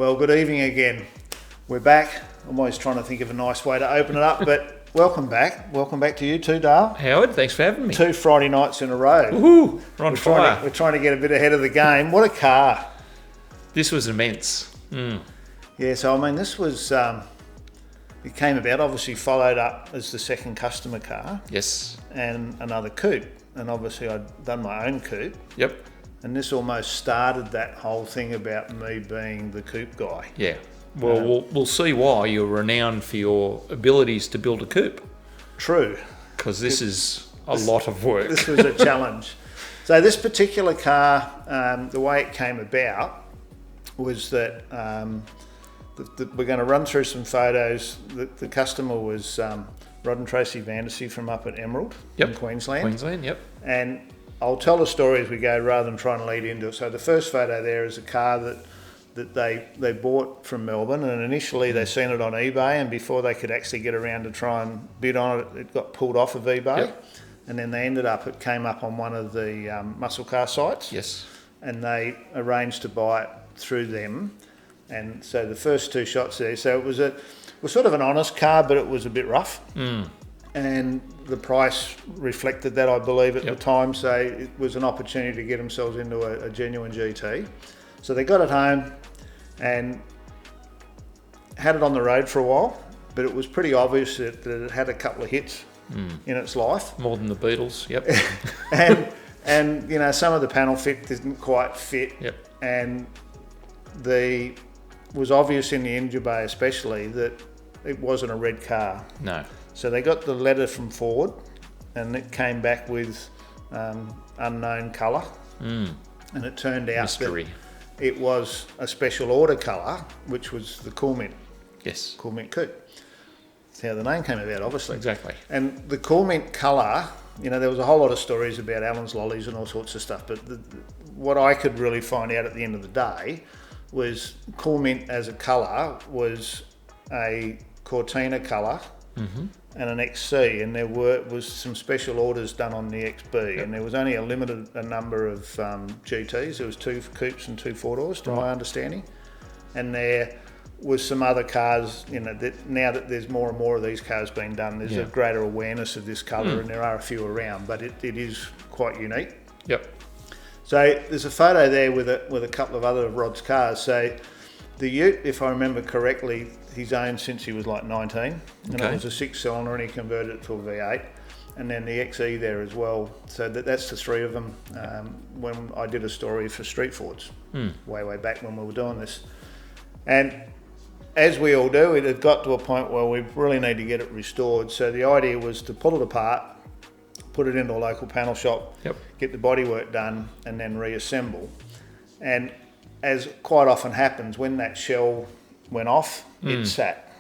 Well, good evening again. We're back. I'm always trying to think of a nice way to open it up, but welcome back. Welcome back to you too, Dale. Howard, thanks for having me. 2 Friday nights in a row. Woohoo! We're on fire. We're trying to get a bit ahead of the game. What a car. This was immense. Yeah, so I mean, this was, it came about, obviously followed up as the second customer car. Yes. And another coupe. And obviously I'd done my own coupe. Yep. And this almost started that whole thing about me being the coupe guy. Yeah. Well, we'll see why you're renowned for your abilities to build a coupe. True. Because this is a lot of work. This was a challenge. So this particular car, the way it came about was that we're going to run through some photos. The customer was Rod and Tracy Vandersee from up at Emerald in Queensland. Queensland, yep. And I'll tell the story as we go rather than trying to lead into it. So the first photo there is a car that they bought from Melbourne, and initially they seen it on eBay, and before they could actually get around to try and bid on it, it got pulled off of eBay. Yep. And then it came up on one of the muscle car sites. Yes. And they arranged to buy it through them. And so the first 2 shots there, so it was sort of an honest car, but it was a bit rough. And the price reflected that, I believe, at the time. So it was an opportunity to get themselves into a genuine GT. So they got it home and had it on the road for a while, but it was pretty obvious that it had a couple of hits in its life. More than the Beatles, yep. and you know, some of the panel fit didn't quite fit. Yep. And was obvious in the engine bay especially that it wasn't a red car. No. So they got the letter from Ford, and it came back with unknown colour. And it turned out that it was a special order colour, which was the Coolmint. Yes. Coolmint Coupe. That's how the name came about, obviously. Exactly. And the Coolmint colour, you know, there was a whole lot of stories about Allen's lollies and all sorts of stuff, but what I could really find out at the end of the day was Coolmint as a colour was a Cortina colour and an XC, and there was some special orders done on the XB, and there was only a limited number of GTs. There was 2 coupes and 2 4-doors, to my understanding, and there was some other cars. You know, that now that there's more and more of these cars being done, there's a greater awareness of this colour, and there are a few around, but it is quite unique. Yep. So there's a photo there with a couple of other of Rod's cars. So the Ute, if I remember correctly, he's owned since he was like 19, and it was a 6-cylinder, and he converted it to a V8, and then the XE there as well. So that's the 3 of them. When I did a story for Street Fords way back when we were doing this, and as we all do, it had got to a point where we really need to get it restored. So the idea was to pull it apart, put it into a local panel shop, get the bodywork done, and then reassemble. And as quite often happens, when that shell went off, it sat.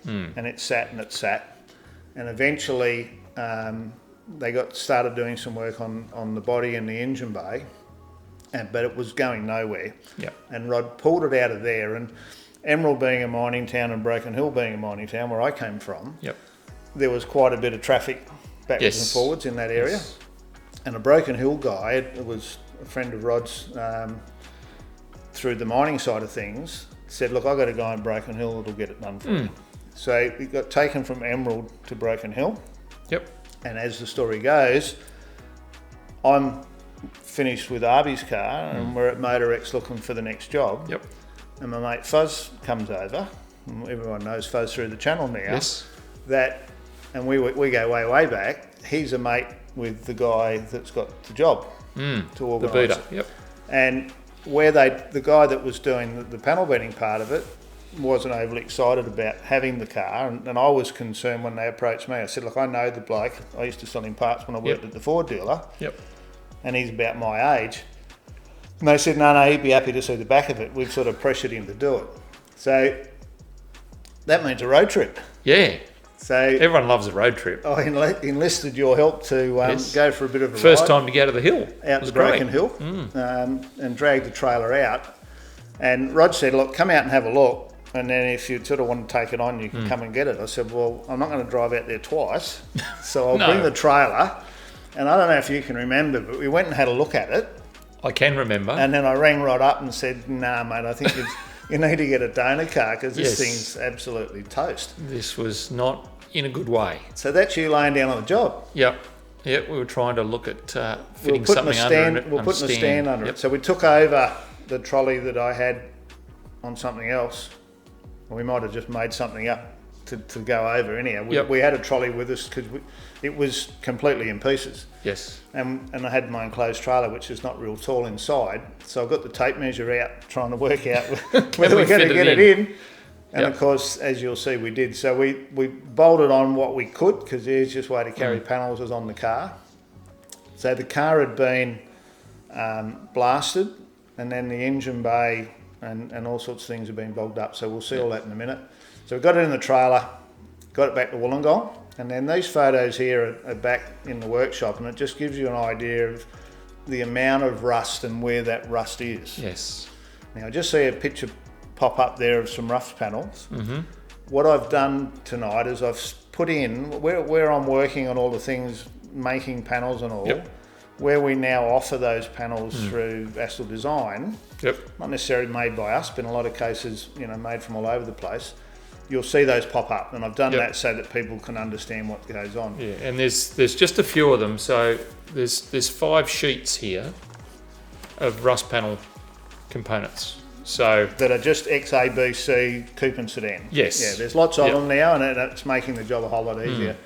And it sat and it sat. And eventually they started doing some work on the body and the engine bay, but it was going nowhere. And Rod pulled it out of there. And Emerald being a mining town and Broken Hill being a mining town, where I came from, there was quite a bit of traffic backwards and forwards in that area. And a Broken Hill guy, it was a friend of Rod's through the mining side of things, said, look, I've got a guy in Broken Hill that'll get it done for me. So it got taken from Emerald to Broken Hill. And as the story goes, I'm finished with Arby's car and we're at Motorex looking for the next job. And my mate Fuzz comes over, and everyone knows Fuzz through the channel now. And we go way back. He's a mate with the guy that's got the job to organise. The beater. And where the guy that was doing the panel beating part of it wasn't overly excited about having the car, and I was concerned when they approached me. I said, look, I know the bloke. I used to sell him parts when I worked at the Ford dealer, and he's about my age. And they said, no, he'd be happy to see the back of it. We've sort of pressured him to do it. So that means a road trip. So everyone loves a road trip. I enlisted your help to go for a bit of a First ride. time to go to the hill. Out to Broken Hill and drag the trailer out. And Rod said, look, come out and have a look. And then if you sort of want to take it on, you can come and get it. I said, well, I'm not going to drive out there twice. So I'll bring the trailer. And I don't know if you can remember, but we went and had a look at it. I can remember. And then I rang Rod up and said, nah, mate, I think you need to get a donor car because this Yes. thing's absolutely toast. This was not in a good way. So that's you laying down on the job. Yep. Yep, we were trying to look at fitting We're putting something under it. We're putting a stand under Yep. it. So we took over the trolley that I had on something else. We might have just made something up to go over anyhow. Yep. We had a trolley with us because it was completely in pieces. Yes. And I had my enclosed trailer, which is not real tall inside. So I got the tape measure out, trying to work out whether we're going to get it in. And Yep. of course, as you'll see, we did. So we bolted on what we could because the easiest way to carry panels was on the car. So the car had been blasted, and then the engine bay and all sorts of things have been bogged up. So we'll see all that in a minute. So we got it in the trailer, got it back to Wollongong, and then these photos here are back in the workshop, and it just gives you an idea of the amount of rust and where that rust is. Yes. Now, I just see a picture pop up there of some rough panels. Mm-hmm. What I've done tonight is I've put in, where I'm working on all the things, making panels and all, Yep. where we now offer those panels through Astill Design, Yep. not necessarily made by us, but in a lot of cases, made from all over the place. You'll see those pop up, and I've done Yep. that so that people can understand what goes on. Yeah, and there's just a few of them. So there's 5 sheets here of rust panel components. So That are just X, A, B, C, coupe and sedan. Yes. Yeah, there's lots of Yep. them now, and it's making the job a whole lot easier.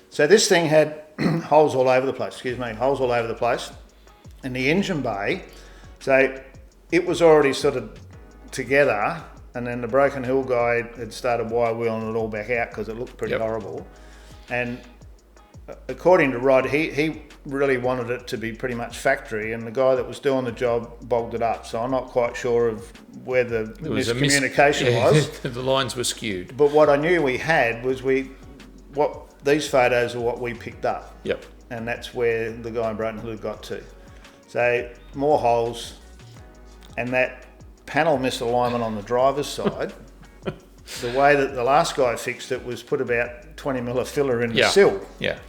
So this thing had holes all over the place, holes all over the place. And the engine bay, so it was already sort of together, and then the Broken Hill guy had started wire wheeling it all back out because it looked pretty Yep. horrible. And according to Rod, he really wanted it to be pretty much factory, and the guy that was doing the job bogged it up. So I'm not quite sure of where the there was miscommunication was. The lines were skewed. But what I knew we had was these photos are what we picked up, Yep. and that's where the guy in Broken Hill had got to. So more holes, and that panel misalignment on the driver's side. The way that the last guy fixed it was put about 20 mil of filler in the sill. Yeah.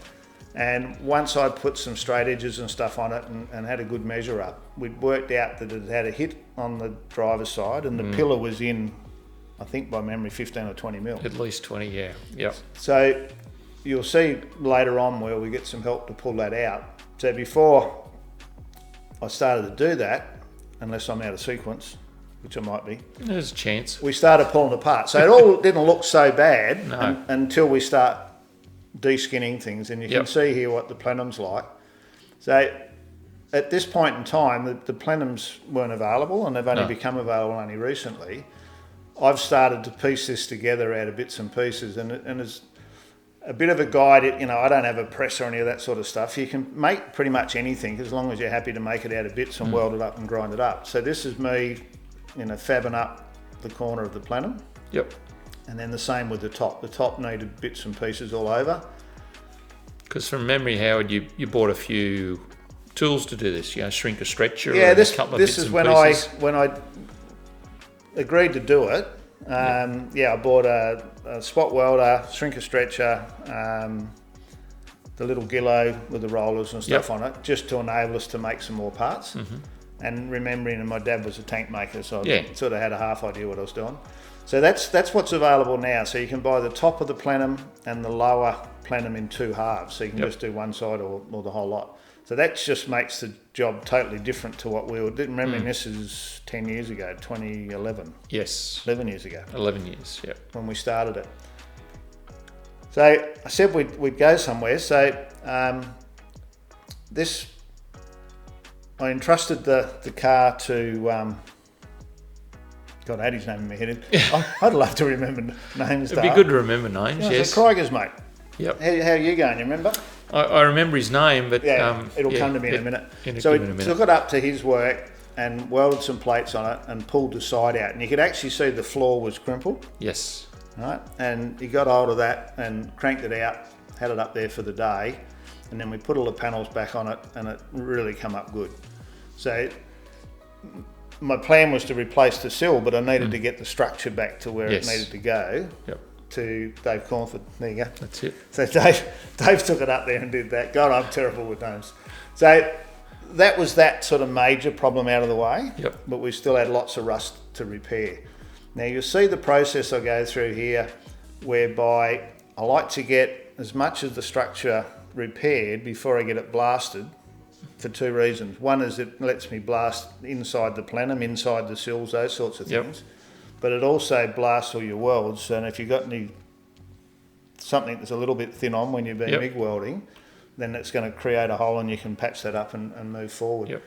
And once I put some straight edges and stuff on it and had a good measure up, we'd worked out that it had a hit on the driver's side, and the pillar was in, I think by memory, 15 or 20 mil. At least 20. Yeah. Yep. So you'll see later on where we get some help to pull that out. So before I started to do that, unless I'm out of sequence, which I might be, There's a chance. we started pulling apart. So it all didn't look so bad No. until we start de-skinning things, and you can Yep. see here what the plenum's like. So at this point in time, the plenums weren't available, and they've only No. become available only recently. I've started to piece this together out of bits and pieces, and as a bit of a guide, I don't have a press or any of that sort of stuff. You can make pretty much anything as long as you're happy to make it out of bits and weld it up and grind it up. So this is me, fabbing up the corner of the plenum. Yep. And then the same with the top. The top needed bits and pieces all over. Because from memory, Howard, you bought a few tools to do this. Shrink a stretcher. Yeah, and this a couple of this bits is and when pieces. when I agreed to do it. I bought a spot welder, shrink a stretcher, the little gillo with the rollers and stuff Yep. on it, just to enable us to make some more parts. And remembering, and my dad was a tank maker, so I sort of had a half idea what I was doing. So that's what's available now. So you can buy the top of the plenum and the lower plenum in 2 halves. So you can just do one side or the whole lot. So that just makes the job totally different to what we were doing. Remembering this is 10 years ago, 2011, Yes. 11 years ago 11 years. Yep. when we started it. So I said we'd go somewhere. So I entrusted the car to, God, I had his name in my head. I'd love to remember names. It'd be good to remember names. Yeah, Yes. so Krieger's mate. Yep. How are you going? You remember? I remember his name, but It'll come to me in a minute. It'll So come we in a minute. took it up to his work and welded some plates on it and pulled the side out, and you could actually see the floor was crimpled. Yes. Right, and he got hold of that and cranked it out, had it up there for the day, and then we put all the panels back on it, and it really come up good. So my plan was to replace the sill, but I needed to get the structure back to where Yes. it needed to go. Yep. To Dave Cornford. There you go. That's it. So Dave took it up there and did that. God, I'm terrible with names. So that was that sort of major problem out of the way. Yep. But we still had lots of rust to repair. Now you'll see the process I go through here, whereby I like to get as much of the structure repaired before I get it blasted, for two reasons. One is it lets me blast inside the plenum, inside the sills, those sorts of things. But it also blasts all your welds, and if you've got something that's a little bit thin on when you've been MIG welding, then it's going to create a hole and you can patch that up and move forward.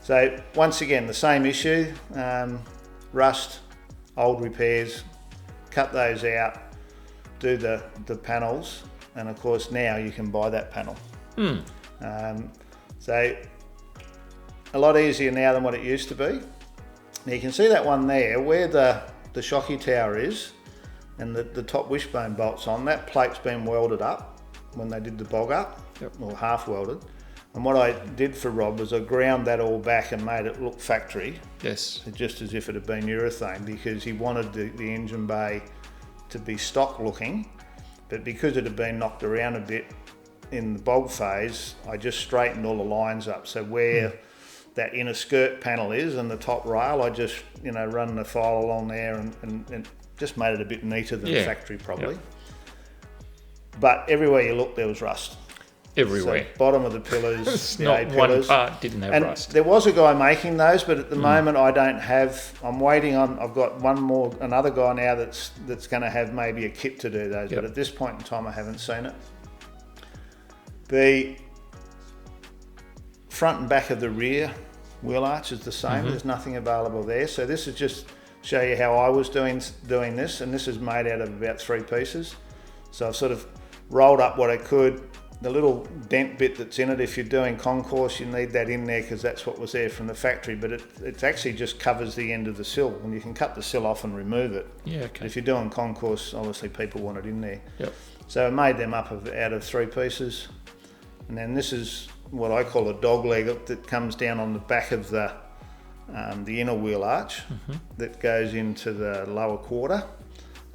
So once again, the same issue, rust, old repairs, cut those out, do the panels, and of course now you can buy that panel. So a lot easier now than what it used to be. Now you can see that one there, where the shocky tower is and the top wishbone bolts on, that plate's been welded up when they did the bog up, or half welded. And what I did for Rob was I ground that all back and made it look factory. Just as if it had been urethane, because he wanted the engine bay to be stock looking, but because it had been knocked around a bit in the bog phase, I just straightened all the lines up. So where that inner skirt panel is and the top rail, I just run the file along there and just made it a bit neater than the factory probably. But everywhere you look there was rust. Everywhere. So bottom of the pillars, the not A pillars. one part didn't have rust. There was a guy making those, but at the moment I don't have. I'm waiting on. I've got another guy now that's going to have maybe a kit to do those. But at this point in time, I haven't seen it. The front and back of the rear wheel arch is the same. There's nothing available there. So this is just show you how I was doing this, and this is made out of about 3 pieces. So I've sort of rolled up what I could. The little dent bit that's in it, if you're doing concourse, you need that in there because that's what was there from the factory, but it actually just covers the end of the sill, and you can cut the sill off and remove it. If you're doing concourse, obviously people want it in there. So I made them up out of 3 pieces, and then this is what I call a dog leg that comes down on the back of the inner wheel arch that goes into the lower quarter,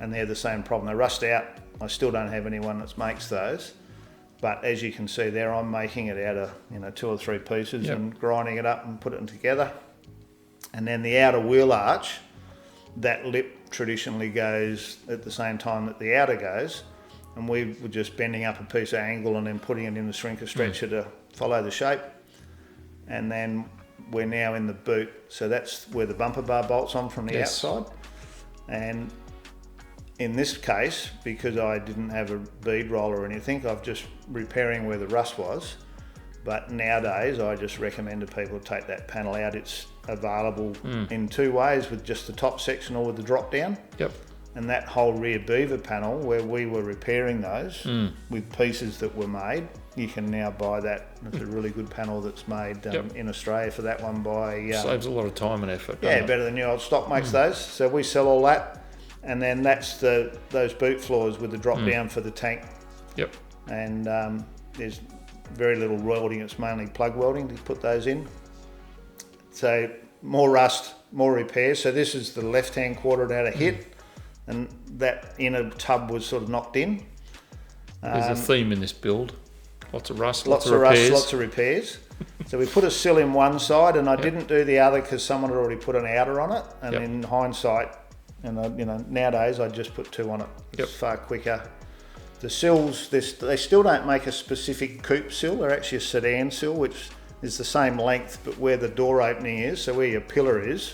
and they're the same problem. They rust out. I still don't have anyone that makes those. But as you can see there, I'm making it out of 2 or 3 pieces and grinding it up and putting it together. And then the outer wheel arch, that lip traditionally goes at the same time that the outer goes, and we were just bending up a piece of angle and then putting it in the shrinker stretcher to follow the shape. And then we're now in the boot, so that's where the bumper bar bolts on from the outside. And in this case, because I didn't have a bead roll or anything, I've just repairing where the rust was. But nowadays, I just recommend to people take that panel out. It's available in 2 ways, with just the top section or with the drop down. And that whole rear beaver panel, where we were repairing those with pieces that were made, you can now buy that. It's a really good panel that's made in Australia for that one by... saves a lot of time and effort. Better than your old stock makes those. So we sell all that. And then that's those boot floors with the drop down for the tank. And there's very little welding, it's mainly plug welding to put those in. So more rust, more repairs. So this is the left-hand quarter it had a hit, and that inner tub was sort of knocked in. There's a theme in this build. Lots of rust, lots of repairs. Lots of repairs. So we put a sill in one side, and I didn't do the other because someone had already put an outer on it. And in hindsight, and nowadays I just put 2 on it. It's far quicker. The sills, they still don't make a specific coupe sill. They're actually a sedan sill, which is the same length, but where the door opening is, so where your pillar is,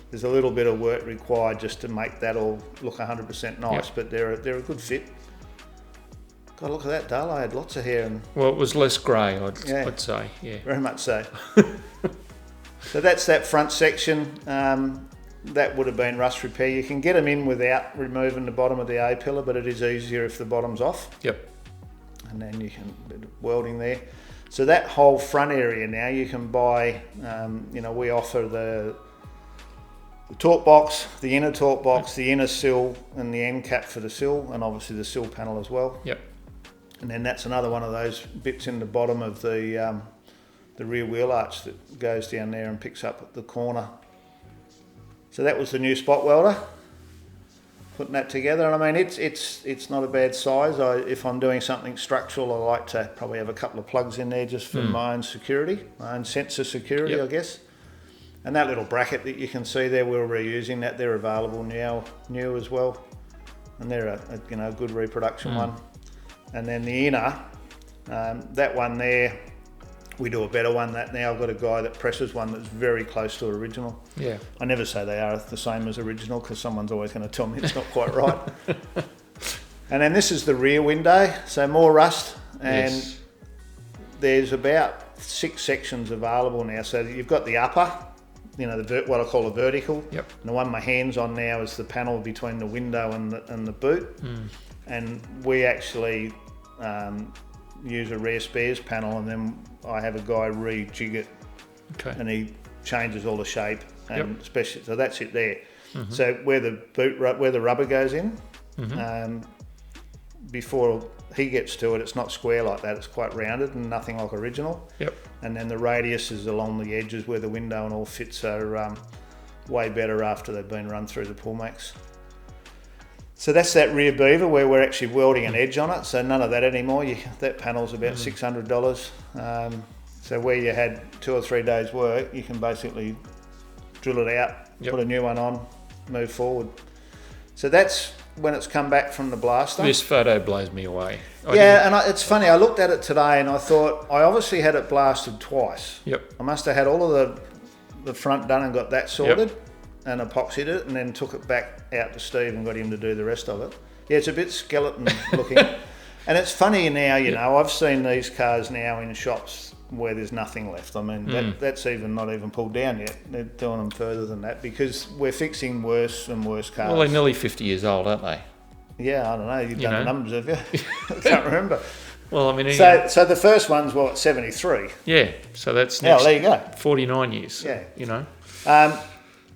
there's a little bit of work required just to make that all look 100% nice. But they're a good fit. God, look at that, Dale. I had lots of hair. Well, it was less grey, I'd say. Very much so. So that's that front section. That would have been rust repair. You can get them in without removing the bottom of the A pillar, but it is easier if the bottom's off. And then you can welding there. So that whole front area now you can buy. We offer the torque box, the inner torque box, the inner sill, and the end cap for the sill, and obviously the sill panel as well. And then that's another one of those bits in the bottom of the rear wheel arch that goes down there and picks up at the corner. So that was the new spot welder, putting that together. And I mean, it's not a bad size. If I'm doing something structural, I like to probably have a couple of plugs in there just for my own security, my own sensor security, I guess. And that little bracket that you can see there, we're reusing that. They're available now, new as well. And they're a good reproduction one. And then the inner, that one there, we do a better one that now. I've got a guy that presses one that's very close to original. Yeah. I never say they are the same as original because someone's always going to tell me it's not quite right. And then this is the rear window, so more rust. And there's about 6 sections available now. So you've got the upper, what I call a vertical. Yep. And the one my hand's on now is the panel between the window and the boot. And we actually use a rare spares panel, and then I have a guy rejig it, and he changes all the shape, and especially so that's it there. So where the rubber goes in, before he gets to it, it's not square like that. It's quite rounded and nothing like original. Yep. And then the radius is along the edges where the window and all fits are way better after they've been run through the Pullmax. So that's that rear beaver where we're actually welding an edge on it. So none of that anymore. That panel's about $600. So where you had 2 or 3 days work, you can basically drill it out, put a new one on, move forward. So that's when it's come back from the blaster. This photo blows me away. It's funny. I looked at it today and I thought I obviously had it blasted twice. Yep. I must have had all of the front done and got that sorted. And epoxied it, and then took it back out to Steve and got him to do the rest of it. Yeah, it's a bit skeleton looking. And it's funny now, I've seen these cars now in shops where there's nothing left. I mean, that's not even pulled down yet. They're doing them further than that because we're fixing worse and worse cars. Well, they're nearly 50 years old, aren't they? Yeah, I don't know. You've done the numbers, have you? I can't remember. Well, I mean... So the first one's, 73? Yeah, so that's next, there you go. 49 years,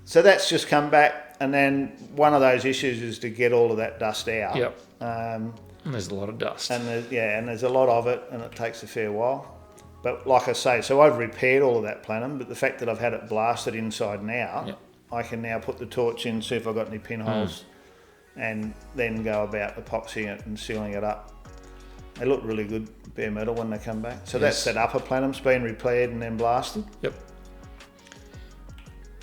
So that's just come back, and then one of those issues is to get all of that dust out. Yep. And there's a lot of dust. And there's a lot of it, and it takes a fair while. But like I say, so I've repaired all of that plenum, but the fact that I've had it blasted inside now, I can now put the torch in, see if I've got any pinholes, and then go about epoxying it and sealing it up. They look really good, bare metal, when they come back. So that's that upper plenum's been repaired and then blasted. Yep.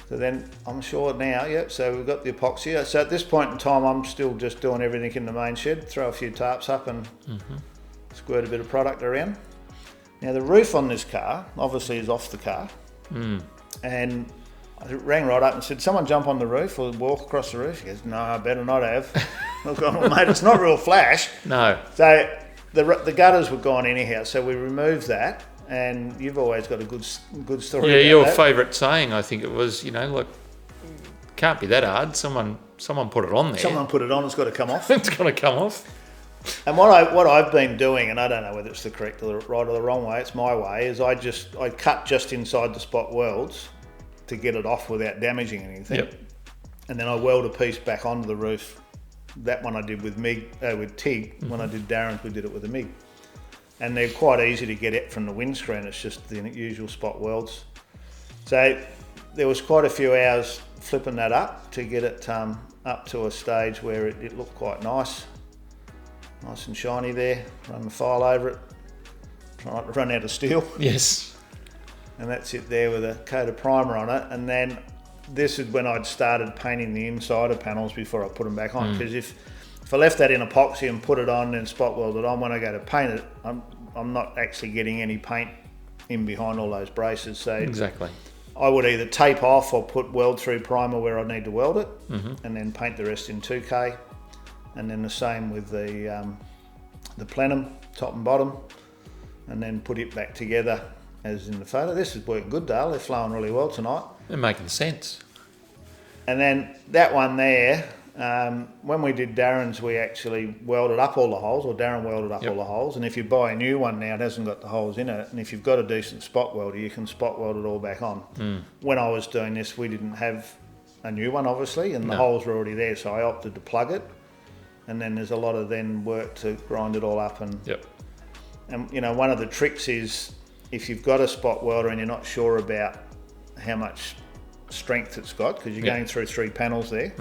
So then I'm sure now, so we've got the epoxy. So at this point in time, I'm still just doing everything in the main shed, throw a few tarps up and squirt a bit of product around. Now the roof on this car obviously is off the car. And I rang right up and said, someone jump on the roof or walk across the roof? He goes, no, I better not have. I've gone, well, mate, it's not real flash. No. So the gutters were gone anyhow, so we removed that. And you've always got a good story. Yeah, your favourite saying, I think it was, can't be that hard. Someone put it on there. Someone put it on. It's got to come off. It's got to come off. And what I've been doing, and I don't know whether it's the correct or the right or the wrong way. It's my way. Is I cut just inside the spot welds to get it off without damaging anything. Yep. And then I weld a piece back onto the roof. That one I did with TIG. When I did Darren's, we did it with a MIG. And they're quite easy to get it from the windscreen. It's just the usual spot welds. So there was quite a few hours flipping that up to get it up to a stage where it looked quite nice and shiny there. Run the file over it, try not to run out of steel. Yes. And that's it there with a coat of primer on it. And then this is when I'd started painting the inside of panels before I put them back on. Because if I left that in epoxy and put it on and spot welded on, when I go to paint it, I'm not actually getting any paint in behind all those braces. So exactly. I would either tape off or put weld through primer where I need to weld it, and then paint the rest in 2K. And then the same with the plenum, top and bottom, and then put it back together as in the photo. This is working good, Dale. They're flowing really well tonight. They're making sense. And then that one there, when we did Darren's, we actually welded up all the holes, or Darren welded up all the holes. And if you buy a new one now, it hasn't got the holes in it. And if you've got a decent spot welder, you can spot weld it all back on. When I was doing this, we didn't have a new one, obviously, and the holes were already there. So I opted to plug it. And then there's a lot of work to grind it all up. And one of the tricks is if you've got a spot welder and you're not sure about how much strength it's got, because you're going through 3 panels there,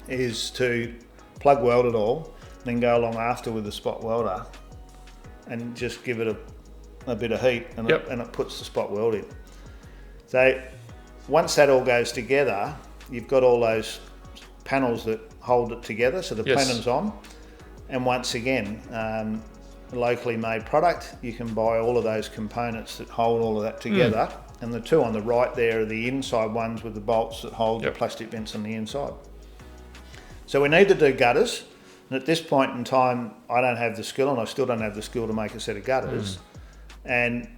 is to plug weld it all, then go along after with the spot welder and just give it a bit of heat, and it puts the spot weld in. So once that all goes together, you've got all those panels that hold it together, so the plenum's on. And once again, locally made product, you can buy all of those components that hold all of that together. And the two on the right there are the inside ones with the bolts that hold the plastic vents on the inside. So we need to do gutters. And at this point in time, I don't have the skill, and I still don't have the skill to make a set of gutters. And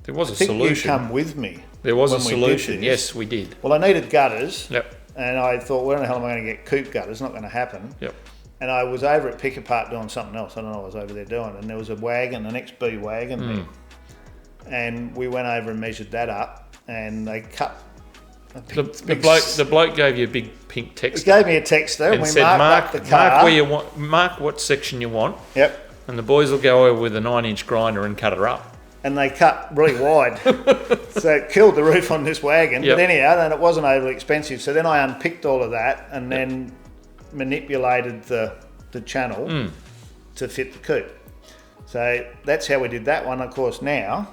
there was I a think solution. You come with me. There was a when we solution. did this. Yes, we did. Well, I needed gutters. Yep. And I thought, where the hell am I going to get coupe gutters? Not going to happen. Yep. And I was over at Pick Apart doing something else. I don't know what I was over there doing. And there was a wagon, an XB wagon there. And we went over and measured that up, and they cut the bloke gave you a big pink text. He gave me a texter, and we said, marked up the car. Mark where you want, mark what section you want. Yep. And the boys will go over with a 9-inch grinder and cut her up. And they cut really wide, so it killed the roof on this wagon. Yep. But anyhow, and it wasn't overly expensive. So then I unpicked all of that, and then manipulated the channel to fit the coupe. So that's how we did that one. Of course, now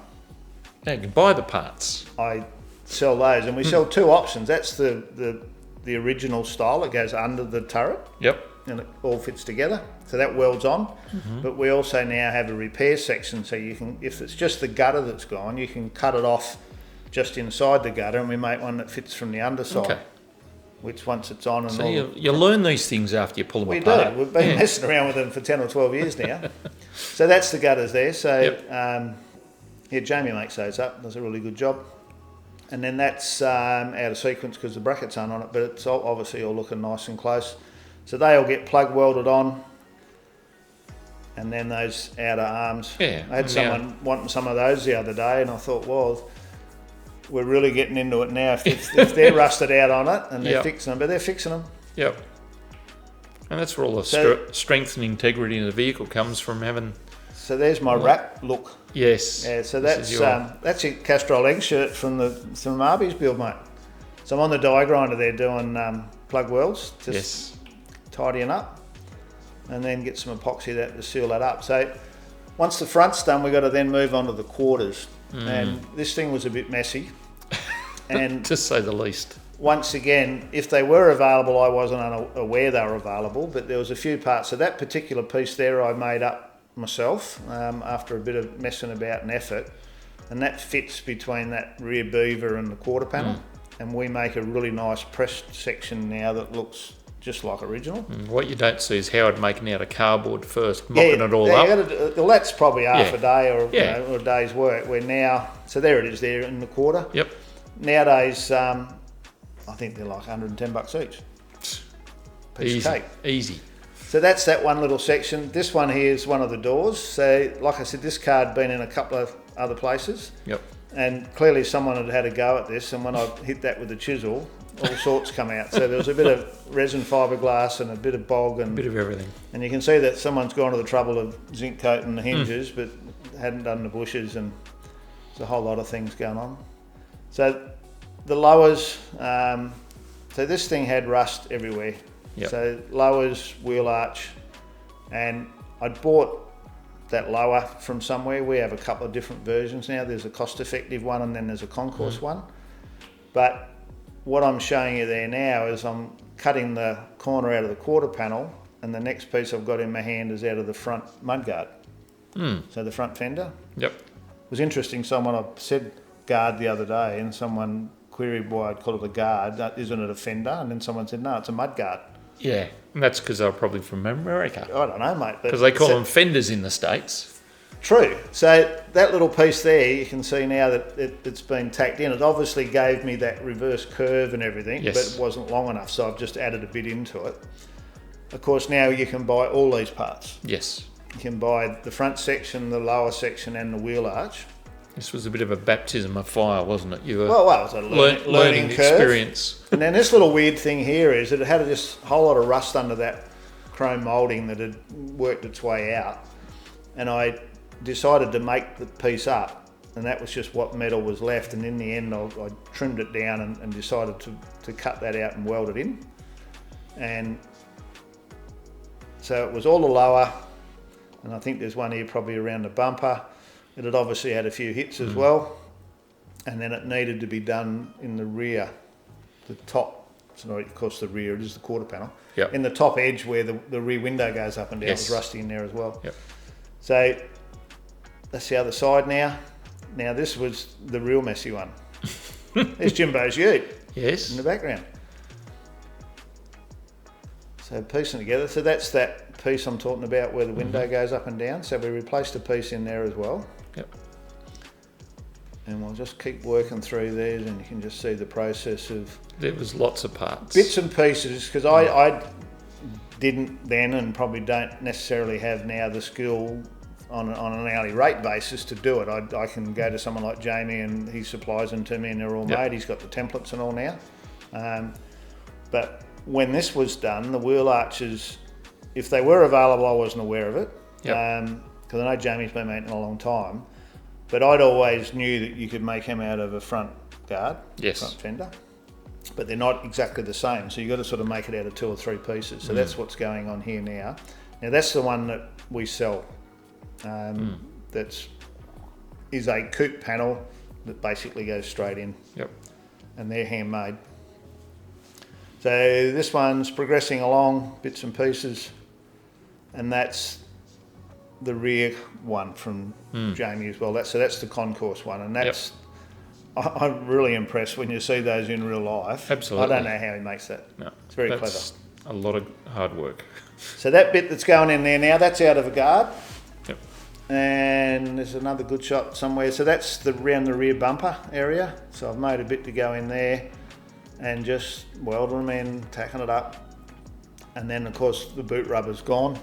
Yeah, you can buy the parts. I sell those, and we sell two options. That's the original style that goes under the turret. Yep. And it all fits together, so that welds on. But we also now have a repair section, so you can, if it's just the gutter that's gone, you can cut it off just inside the gutter, and we make one that fits from the underside. Okay. Which once it's on and So all, you learn these things after you pull them we apart. do. We've been messing around with them for 10 or 12 years now. So that's the gutters there. So Jamie makes those up, does a really good job. And then that's out of sequence because the brackets aren't on it, but it's obviously all looking nice and close. So they all get plug welded on, and then those outer arms. Yeah. I had someone wanting some of those the other day, and I thought, well, we're really getting into it now. If they're rusted out on it and they're fixing them, but they're fixing them. Yep. And that's where all the strength and integrity in the vehicle comes from having. So there's my wrap look. Yes. Yeah. So that's a Castrol egg shirt from Arby's build, mate. So I'm on the die grinder there doing plug welds, just tidying up, and then get some epoxy that to seal that up. So once the front's done, we've got to then move on to the quarters. And this thing was a bit messy. And to say the least. Once again, if they were available, I wasn't aware they were available, but there was a few parts. So that particular piece there I made up myself after a bit of messing about and effort, and that fits between that rear beaver and the quarter panel. And we make a really nice pressed section now that looks just like original. What you don't see is Howard making out a cardboard first, mopping it all up. Well, that's probably half a day or or a day's work. We're now, so there it is there in the quarter. Yep. Nowadays, I think they're like $110 each. Piece of cake. Easy. So that's that one little section. This one here is one of the doors. So like I said, this car had been in a couple of other places. Yep. And clearly someone had had a go at this, and when I hit that with the chisel, all sorts come out. So there was a bit of resin fiberglass and a bit of bog and a bit of everything. And you can see that someone's gone to the trouble of zinc coating the hinges, but hadn't done the bushes, and there's a whole lot of things going on. So the lowers, so this thing had rust everywhere. Yep. So lowers, wheel arch, and I'd bought that lower from somewhere. We have a couple of different versions now. There's a cost-effective one, and then there's a concourse one. But what I'm showing you there now is I'm cutting the corner out of the quarter panel, and the next piece I've got in my hand is out of the front mudguard. So the front fender. Yep. It was interesting, I said guard the other day, and someone queried why I'd call it a guard. Isn't it a fender? And then someone said, no, it's a mudguard. Yeah, and that's because they're probably from America. I don't know, mate. Because they call them fenders in the States. True. So that little piece there, you can see now that it's been tacked in. It obviously gave me that reverse curve and everything, but it wasn't long enough, so I've just added a bit into it. Of course, now you can buy all these parts. Yes. You can buy the front section, the lower section, and the wheel arch. This was a bit of a baptism of fire, wasn't it? You were it was a learning curve. Experience. And then this little weird thing here is that it had this whole lot of rust under that chrome moulding that had worked its way out. And I decided to make the piece up, and that was just what metal was left. And in the end, I trimmed it down and decided to cut that out and weld it in. And so it was all the lower, and I think there's one here probably around the bumper. It had obviously had a few hits as well. and then it needed to be done in the rear, the top. So of course the rear, it is the quarter panel. Yep. In the top edge where the rear window goes up and down, Yes. it was rusty in there as well. Yep. So that's the other side now. Now this was the real messy one. There's Jimbo's ute Yes. in the background. So piecing together, so that's that piece I'm talking about where the window goes up and down. So we replaced a piece in there as well. Yep. And we'll just keep working through these, and you can just see the process of There was lots of parts. bits and pieces, because I didn't then and probably don't necessarily have now the skill on an hourly rate basis to do it. I can go to someone like Jamie and he supplies them to me and they're all made. He's got the templates and all now. But when this was done, the wheel arches, if they were available, I wasn't aware of it. Because I know Jamie's been making it a long time. But I'd always knew that you could make them out of a front guard, front fender. But they're not exactly the same. So you've got to sort of make it out of 2 or 3 pieces. So that's what's going on here now. Now that's the one that we sell. That's is a coupe panel that basically goes straight in. Yep. And they're handmade. So this one's progressing along, bits and pieces, and that's the rear one from Jamie as well. That's the concourse one, and that's I'm really impressed when you see those in real life. Absolutely. I don't know how he makes that. No, it's very clever. A lot of hard work. So that bit that's going in there now, that's out of a guard. Yep. And there's another good shot somewhere. So that's around the rear bumper area. So I've made a bit to go in there and just welding them in, tacking it up. And then of course the boot rubber's gone.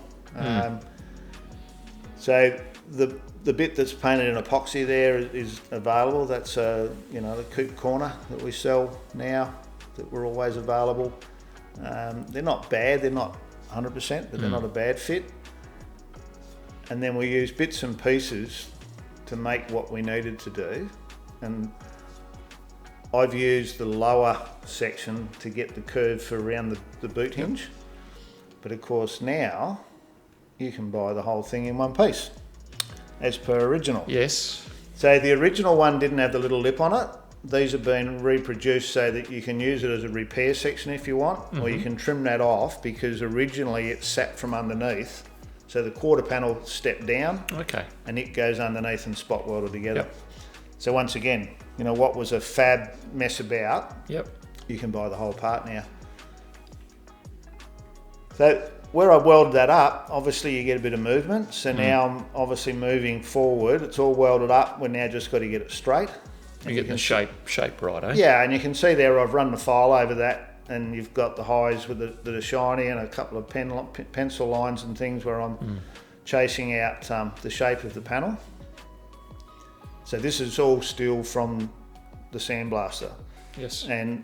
So the bit that's painted in epoxy there is available. That's the coupe corner that we sell now, that were always available. They're not bad, they're not 100%, but they're not a bad fit. And then we use bits and pieces to make what we needed to do. And I've used the lower section to get the curve for around the boot hinge. But of course now you can buy the whole thing in one piece, as per original. Yes. So the original one didn't have the little lip on it. These have been reproduced so that you can use it as a repair section if you want, or you can trim that off, because originally it sat from underneath. So the quarter panel stepped down, and it goes underneath and spot welded together. Yep. So once again, what was a fab mess about, you can buy the whole part now. So where I welded that up, obviously you get a bit of movement. So now I'm obviously moving forward. It's all welded up. We're now just got to get it straight. You're getting the shape right, eh? Yeah, and you can see there I've run the file over that, and you've got the highs that are shiny and a couple of pencil lines and things where I'm chasing out the shape of the panel. So this is all steel from the sandblaster. Yes. And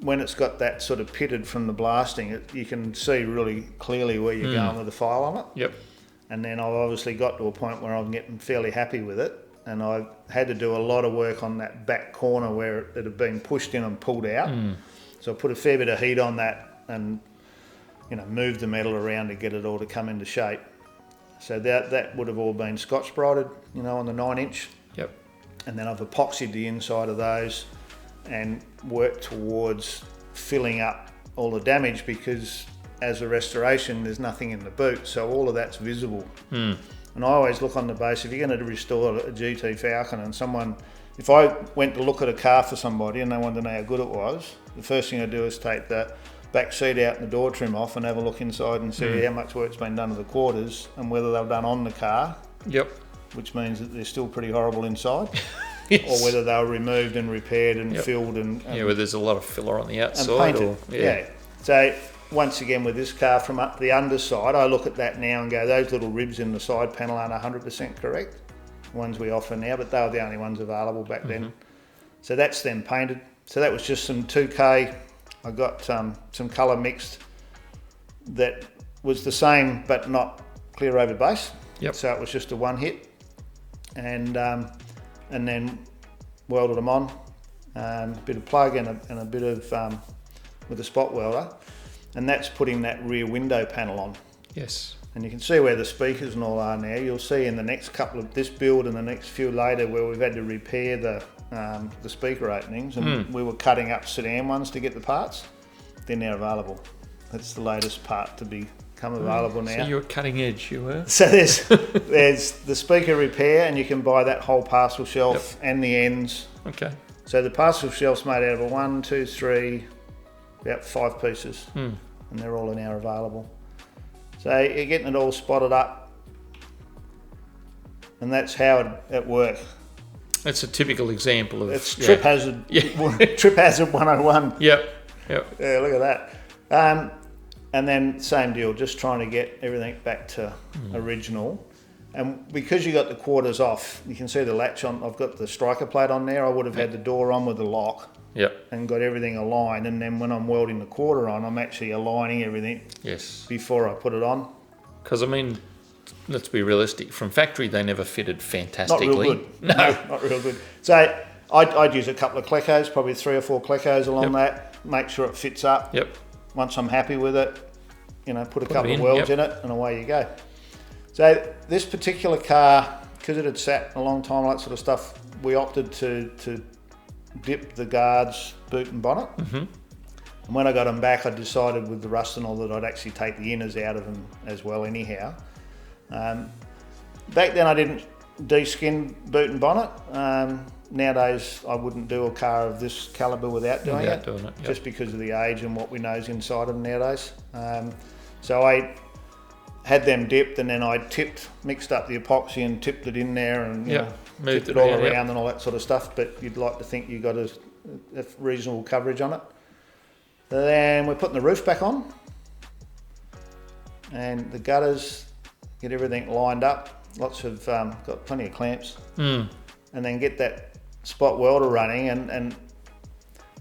when it's got that sort of pitted from the blasting, you can see really clearly where you're going with the file on it. Yep. And then I've obviously got to a point where I'm getting fairly happy with it. And I've had to do a lot of work on that back corner where it had been pushed in and pulled out. So I put a fair bit of heat on that and, moved the metal around to get it all to come into shape. So that would have all been Scotch-Brighted, on the 9-inch. Yep. And then I've epoxied the inside of those and worked towards filling up all the damage, because as a restoration, there's nothing in the boot. So all of that's visible. And I always look on the base, if you're going to restore a GT Falcon and if I went to look at a car for somebody and they wanted to know how good it was, the first thing I do is take the back seat out and the door trim off and have a look inside and see how much work's been done to the quarters and whether they've done on the car. Yep. Which means that they're still pretty horrible inside. Yes. Or whether they were removed and repaired and filled and where there's a lot of filler on the outside. And painted. So once again with this car from up the underside, I look at that now and go, those little ribs in the side panel aren't 100% correct. Ones we offer now, but they were the only ones available back then. So that's then painted. So that was just some 2K. I got some colour mixed that was the same but not clear over base. Yep. So it was just a one hit, and then welded them on. A bit of plug and a bit of with a spot welder. And that's putting that rear window panel on. Yes. And you can see where the speakers and all are now. You'll see in the next couple of this build and the next few later where we've had to repair the speaker openings, and we were cutting up sedan ones to get the parts. They're now available. That's the latest part to become available now. So you were cutting edge, you were? So there's the speaker repair, and you can buy that whole parcel shelf and the ends. Okay. So the parcel shelf's made out of a 1, 2, 3, about 5 pieces, and they're all now available. So you're getting it all spotted up, and that's how it works. That's a typical example of... It's trip hazard, trip hazard 101. Yep. Yeah, look at that. And then same deal, just trying to get everything back to original. And because you got the quarters off, you can see the latch on. I've got the striker plate on there. I would have had the door on with the lock. Yep. And got everything aligned. And then when I'm welding the quarter on, I'm actually aligning everything. Yes. Before I put it on. Because I mean, let's be realistic. From factory, they never fitted fantastically. Not real good. No, not real good. So I'd use a couple of Clecos, probably 3 or 4 Clecos along that. Make sure it fits up. Yep. Once I'm happy with it, put a couple of welds in it, and away you go. So this particular car, because it had sat a long time, all that sort of stuff, we opted to dip the guards, boot and bonnet. And when I got them back, I decided with the rust and all that I'd actually take the inners out of them as well anyhow. Back then I didn't de-skin boot and bonnet. Nowadays I wouldn't do a car of this calibre without doing it, just because of the age and what we know's inside them nowadays. So I had them dipped, and then I mixed up the epoxy and tipped it in there, and tipped it all around and all that sort of stuff. But you'd like to think you got a reasonable coverage on it. Then we're putting the roof back on, and the gutters, get everything lined up. Got plenty of clamps, and then get that spot welder running, and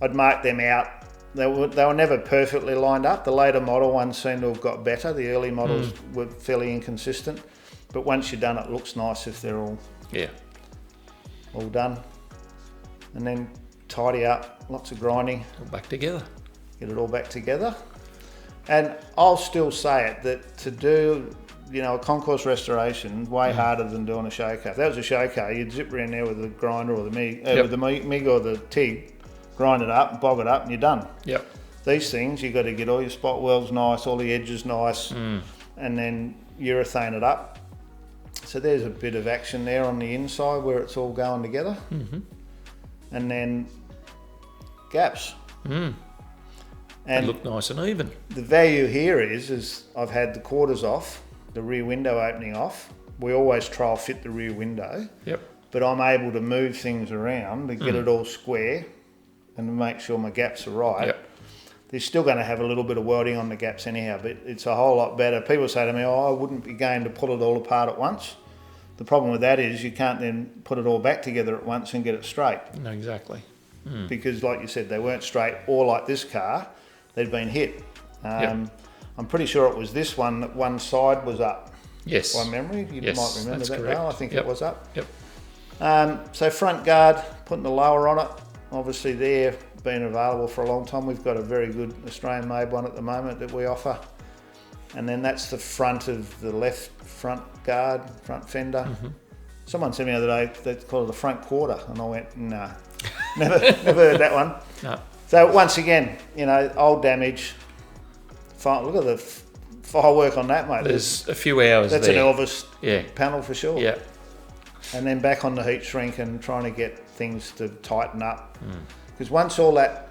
I'd mark them out. They were never perfectly lined up. The later model ones seem to have got better. The early models were fairly inconsistent, but once you're done, it looks nice if they're all done. And then tidy up, lots of grinding. All back together. Get it all back together. And I'll still say it, that to do a concourse restoration way harder than doing a show car. If that was a show car, you'd zip around there with the grinder or the with the MIG or the TIG, grind it up, bog it up, and you're done. Yep. These things, you've got to get all your spot welds nice, all the edges nice, and then urethane it up. So there's a bit of action there on the inside where it's all going together. And then gaps. And they look nice and even. The value here is I've had the quarters off, the rear window opening off. We always trial fit the rear window. Yep. But I'm able to move things around to get it all square and to make sure my gaps are right. Yep. They're still going to have a little bit of welding on the gaps anyhow, but it's a whole lot better. People say to me, I wouldn't be going to pull it all apart at once. The problem with that is you can't then put it all back together at once and get it straight. No, exactly. Because like you said, they weren't straight, or like this car, they'd been hit. I'm pretty sure it was this one that one side was up. Yes. By memory, you might remember that. Correct. No, I think it was up. Yep. So front guard, putting the lower on it. Obviously they're been available for a long time. We've got a very good Australian made one at the moment that we offer. And then that's the front of the left front guard, front fender. Someone said to me the other day, they call it a front quarter. And I went, no, never heard that one. No. So once again, old damage. Look at the firework on that, mate. There's a few hours That's there. an Elvis panel for sure. Yeah. And then back on the heat shrink and trying to get things to tighten up. Because once all that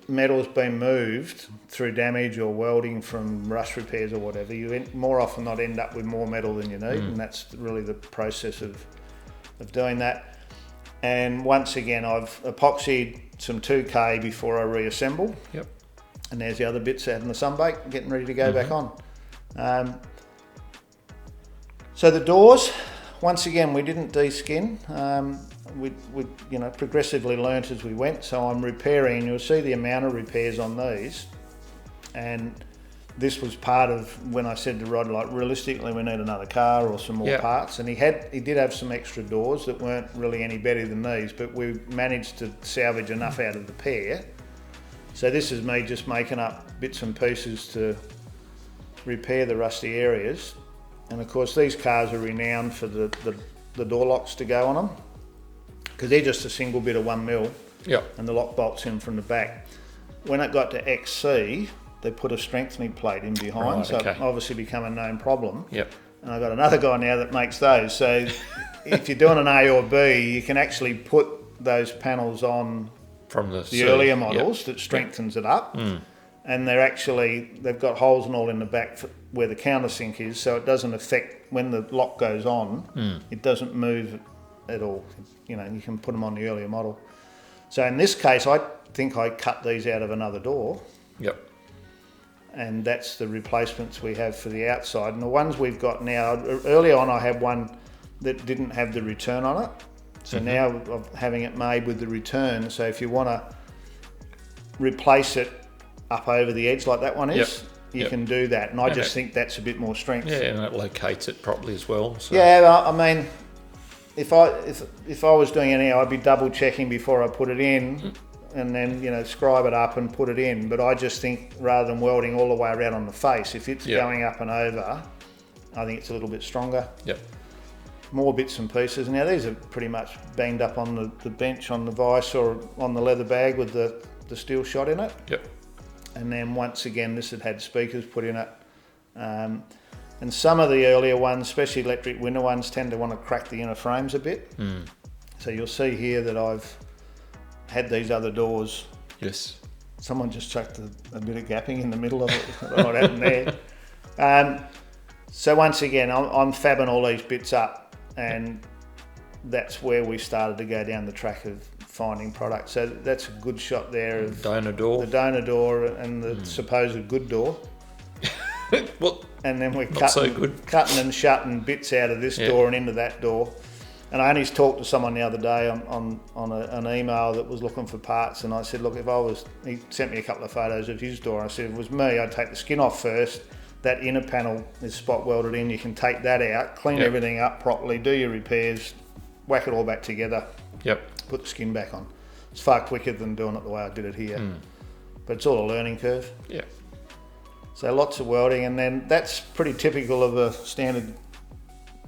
metal's been moved through damage or welding from rust repairs or whatever, you more often not end up with more metal than you need. And that's really the process of doing that. And once again, I've epoxied some 2K before I reassemble. Yep. And there's the other bits out in the sunbake, getting ready to go back on. So the doors, once again, we didn't de-skin. We progressively learnt as we went. So I'm repairing, you'll see the amount of repairs on these. And this was part of when I said to Rod, like, realistically, we need another car or some more parts. And he did have some extra doors that weren't really any better than these, but we managed to salvage enough out of the pair. So this is me just making up bits and pieces to repair the rusty areas. And of course these cars are renowned for the door locks to go on them. because they're just a single bit of 1mm, Yep. and the lock bolt's in from the back. When it got to XC, they put a strengthening plate in behind, Right, so okay. it obviously become a known problem. Yep. And I've got another guy now that makes those. So if you're doing an A or B, you can actually put those panels on From the earlier models that strengthens it up. And they've got holes and all in the back where the countersink is, so it doesn't affect when the lock goes on. It doesn't move at all. You can put them on the earlier model. So in this case, I think I cut these out of another door. Yep. And that's the replacements we have for the outside. And the ones we've got now, early on I had one that didn't have the return on it. So now I'm having it made with the return. So if you want to replace it up over the edge like that one is, you can do that. And I just think that's a bit more strength. Yeah, and it locates it properly as well. So. Yeah, I mean, if I was doing anything, I'd be double checking before I put it in. And then, scribe it up and put it in. But I just think rather than welding all the way around on the face, if it's going up and over, I think it's a little bit stronger. Yep. More bits and pieces. Now these are pretty much banged up on the bench, on the vise or on the leather bag with the steel shot in it. Yep. And then once again, this had speakers put in it. And some of the earlier ones, especially electric window ones, tend to want to crack the inner frames a bit. So you'll see here that I've had these other doors. Yes. Someone just chucked a bit of gapping in the middle of it. I don't know what happened there. So once again, I'm fabbing all these bits up, and that's where we started to go down the track of finding product. So that's a good shot there of donor door. The donor door and the supposed good door. Well, and then we're cutting and shutting bits out of this door and into that door. And I only talked to someone the other day on an email that was looking for parts, and I said, look, he sent me a couple of photos of his door, and I said, if it was me, I'd take the skin off first. That inner panel is spot welded in. You can take that out, clean everything up properly, do your repairs, whack it all back together. Yep. Put the skin back on. It's far quicker than doing it the way I did it here. But it's all a learning curve. Yeah. So lots of welding, and then that's pretty typical of a standard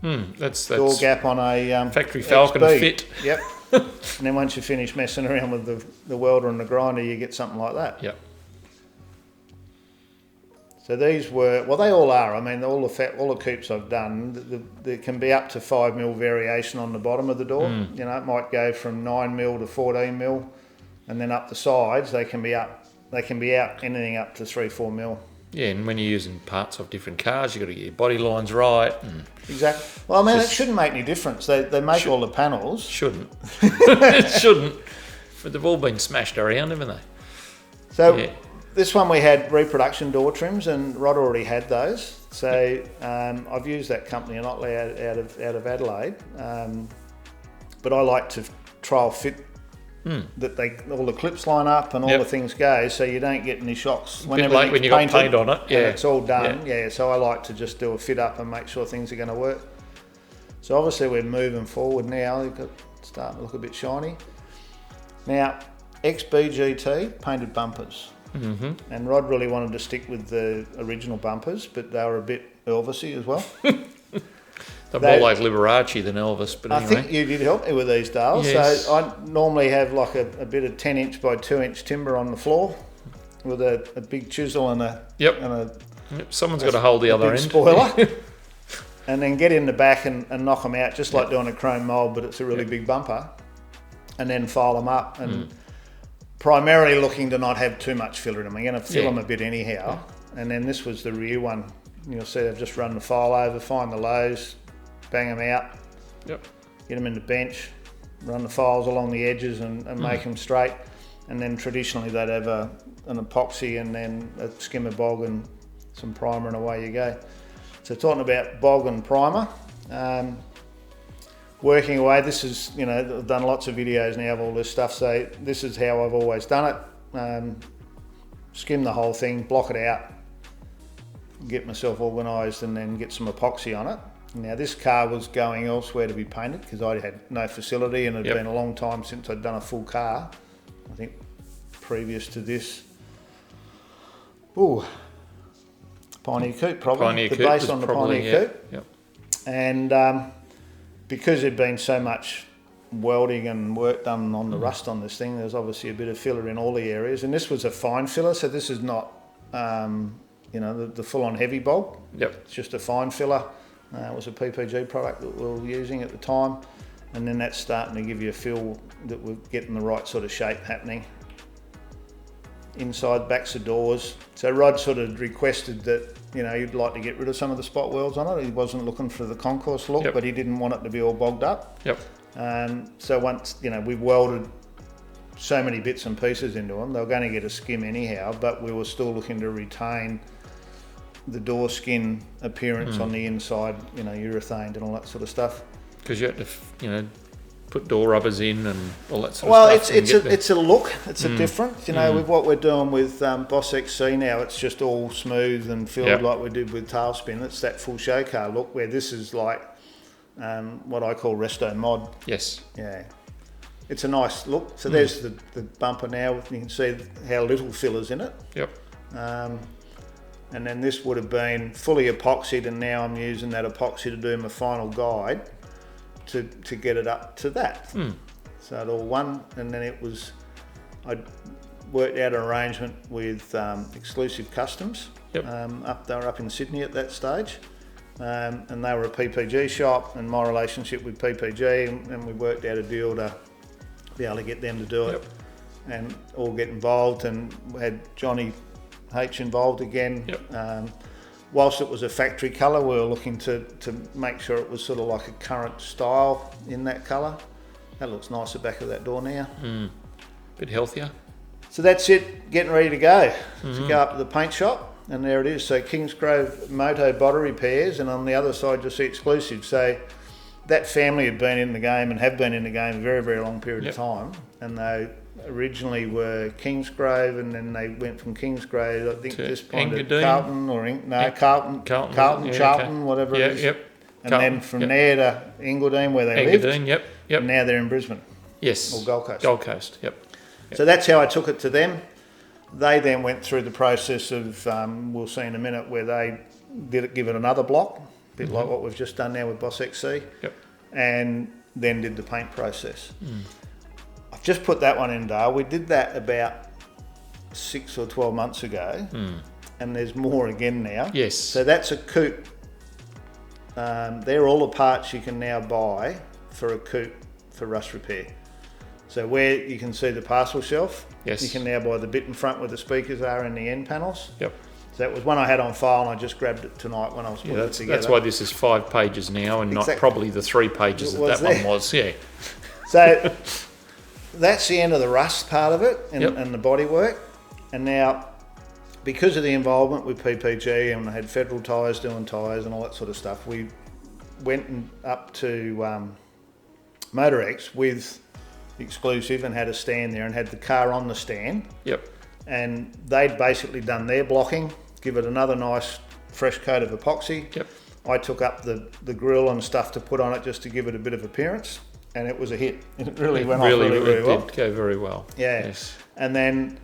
that's door gap on a factory Falcon XB. fit. Yep. And then once you finish messing around with the welder and the grinder, you get something like that. Yep. So these were, well, they all are. I mean, all the coupes I've done, there can be up to 5mm variation on the bottom of the door. It might go from 9mm to 14mm, and then up the sides they can be out anything up to 3-4mm. Yeah, and when you're using parts of different cars, you've got to get your body lines right. Exactly. Well, I mean, it shouldn't make any difference. They make all the panels. Shouldn't. It shouldn't. But they've all been smashed around, haven't they? So this one we had reproduction door trims, and Rod already had those. So I've used that company a lot out of Adelaide. But I like to trial fit that all the clips line up and all the things go, so you don't get any shocks when you got paint on it. Yeah, it's all done. So I like to just do a fit up and make sure things are going to work. So obviously we're moving forward now. It's starting to look a bit shiny. Now XBGT painted bumpers, and Rod really wanted to stick with the original bumpers, but they were a bit Elvisy as well. They're more like Liberace than Elvis, but anyway. I think you did help me with these, Dale. Yes. So I normally have like a bit of 10-inch by 2-inch timber on the floor with a big chisel and someone's got to hold the other end. Spoiler. And then get in the back and knock them out, just like doing a chrome mould, but it's a really big bumper. And then file them up, and primarily looking to not have too much filler in them. I'm going to fill them a bit anyhow. And then this was the rear one. You'll see they've just run the file over, find the lows, bang them out, get them in the bench, run the files along the edges and make them straight. And then traditionally they'd have an epoxy and then a skimmer bog and some primer, and away you go. So talking about bog and primer, working away, this is, I've done lots of videos now of all this stuff, so this is how I've always done it. Skim the whole thing, block it out, get myself organised, and then get some epoxy on it. Now this car was going elsewhere to be painted because I had no facility, and it had been a long time since I'd done a full car. I think previous to this, Pioneer Coupe probably, base on the Pioneer Coupe. And because there'd been so much welding and work done on the rust on this thing. There's obviously a bit of filler in all the areas, and this was a fine filler, so this is not the full-on heavy bulk. Yep. It's just a fine filler. It was a PPG product that we were using at the time, and then that's starting to give you a feel that we're getting the right sort of shape happening. Inside, backs of doors. So Rod sort of requested that, he'd like to get rid of some of the spot welds on it. He wasn't looking for the concourse look, but he didn't want it to be all bogged up. Yep. So once, we've welded so many bits and pieces into them, they were going to get a skim anyhow, but we were still looking to retain the door skin appearance on the inside, urethaned and all that sort of stuff. Because you had to, put door rubbers in and all that sort of stuff. Well, it's a look, it's a difference. With what we're doing with Boss XC now, it's just all smooth and filled like we did with Tailspin. It's that full show car look, where this is like what I call resto mod. Yes. Yeah. It's a nice look. So there's the bumper now. You can see how little filler's in it. Yep. And then this would have been fully epoxied, and now I'm using that epoxy to do my final guide to get it up to that. So it all won, and then I worked out an arrangement with Exclusive Customs. Yep. They were up in Sydney at that stage. And they were a PPG shop, and my relationship with PPG, and we worked out a deal to be able to get them to do it and all get involved, and we had Johnny H involved again. Yep. Whilst it was a factory colour, we were looking to make sure it was sort of like a current style in that colour. That looks nice at the back of that door now. Bit healthier. So that's it, getting ready to go. To go up to the paint shop, and there it is. So Kingsgrove Moto Body Repairs, and on the other side you'll see Exclusive. So that family have been in the game and have been in the game a very, very long period of time, and they originally were Kingsgrove, and then they went from Kingsgrove, I think, to this point to Engadine. Carlton, Charlton, whatever it is. Yep. And Carlton, then from there to Engadine, where they lived. Yep. And now they're in Brisbane. Yes. Or Gold Coast. Gold Coast, yep. So that's how I took it to them. They then went through the process of, we'll see in a minute, where they give it another block, a bit like what we've just done now with Boss XC, and then did the paint process. I've just put that one in, Dale. We did that about 6 or 12 months ago, and there's more again now. Yes. So that's a coupe. They're all the parts you can now buy for a coupe for rust repair. So where you can see the parcel shelf, you can now buy the bit in front where the speakers are and the end panels. Yep. So that was one I had on file, and I just grabbed it tonight when I was putting it together. That's why this is 5 pages now, and not probably the 3 pages that one was. Yeah. So that's the end of the rust part of it, and the body work. And now, because of the involvement with PPG, and I had Federal Tyres doing tyres and all that sort of stuff, we went up to MotorX with Exclusive and had a stand there and had the car on the stand. Yep. And they'd basically done their blocking, give it another nice fresh coat of epoxy. Yep. I took up the grill and stuff to put on it just to give it a bit of appearance, and it was a hit. It really went off really well. It did go very well. Yeah. Yes. And then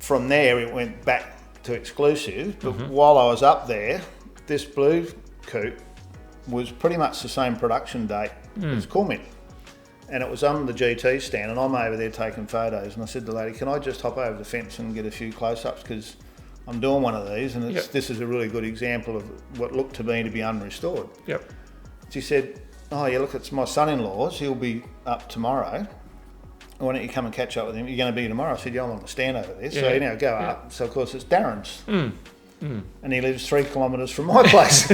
from there it went back to Exclusive, but while I was up there, this blue coupe was pretty much the same production date as Coolmint. And it was on the GT stand, and I'm over there taking photos, and I said to the lady, can I just hop over the fence and get a few close-ups, because I'm doing one of these, and this is a really good example of what looked to me to be unrestored. Yep. She said, oh yeah, look, it's my son-in-law's, he'll be up tomorrow. Why don't you come and catch up with him? You're going to be here tomorrow. I said, yeah, I'm on the stand over there. So, go up. So, of course, it's Darren's. And he lives 3 kilometres from my place.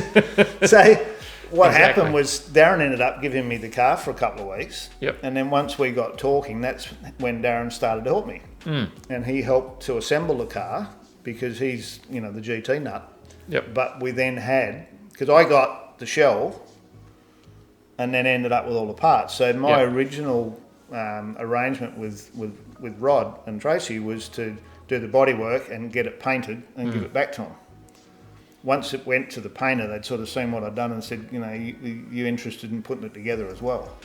So what happened was Darren ended up giving me the car for a couple of weeks. Yep. And then once we got talking, that's when Darren started to help me. And he helped to assemble the car because he's, the GT nut. Yep. But we then had, because I got the shell and then ended up with all the parts. So my original arrangement with Rod and Tracy was to do the body work and get it painted and give it back to them. Once it went to the painter, they'd sort of seen what I'd done and said, you interested in putting it together as well?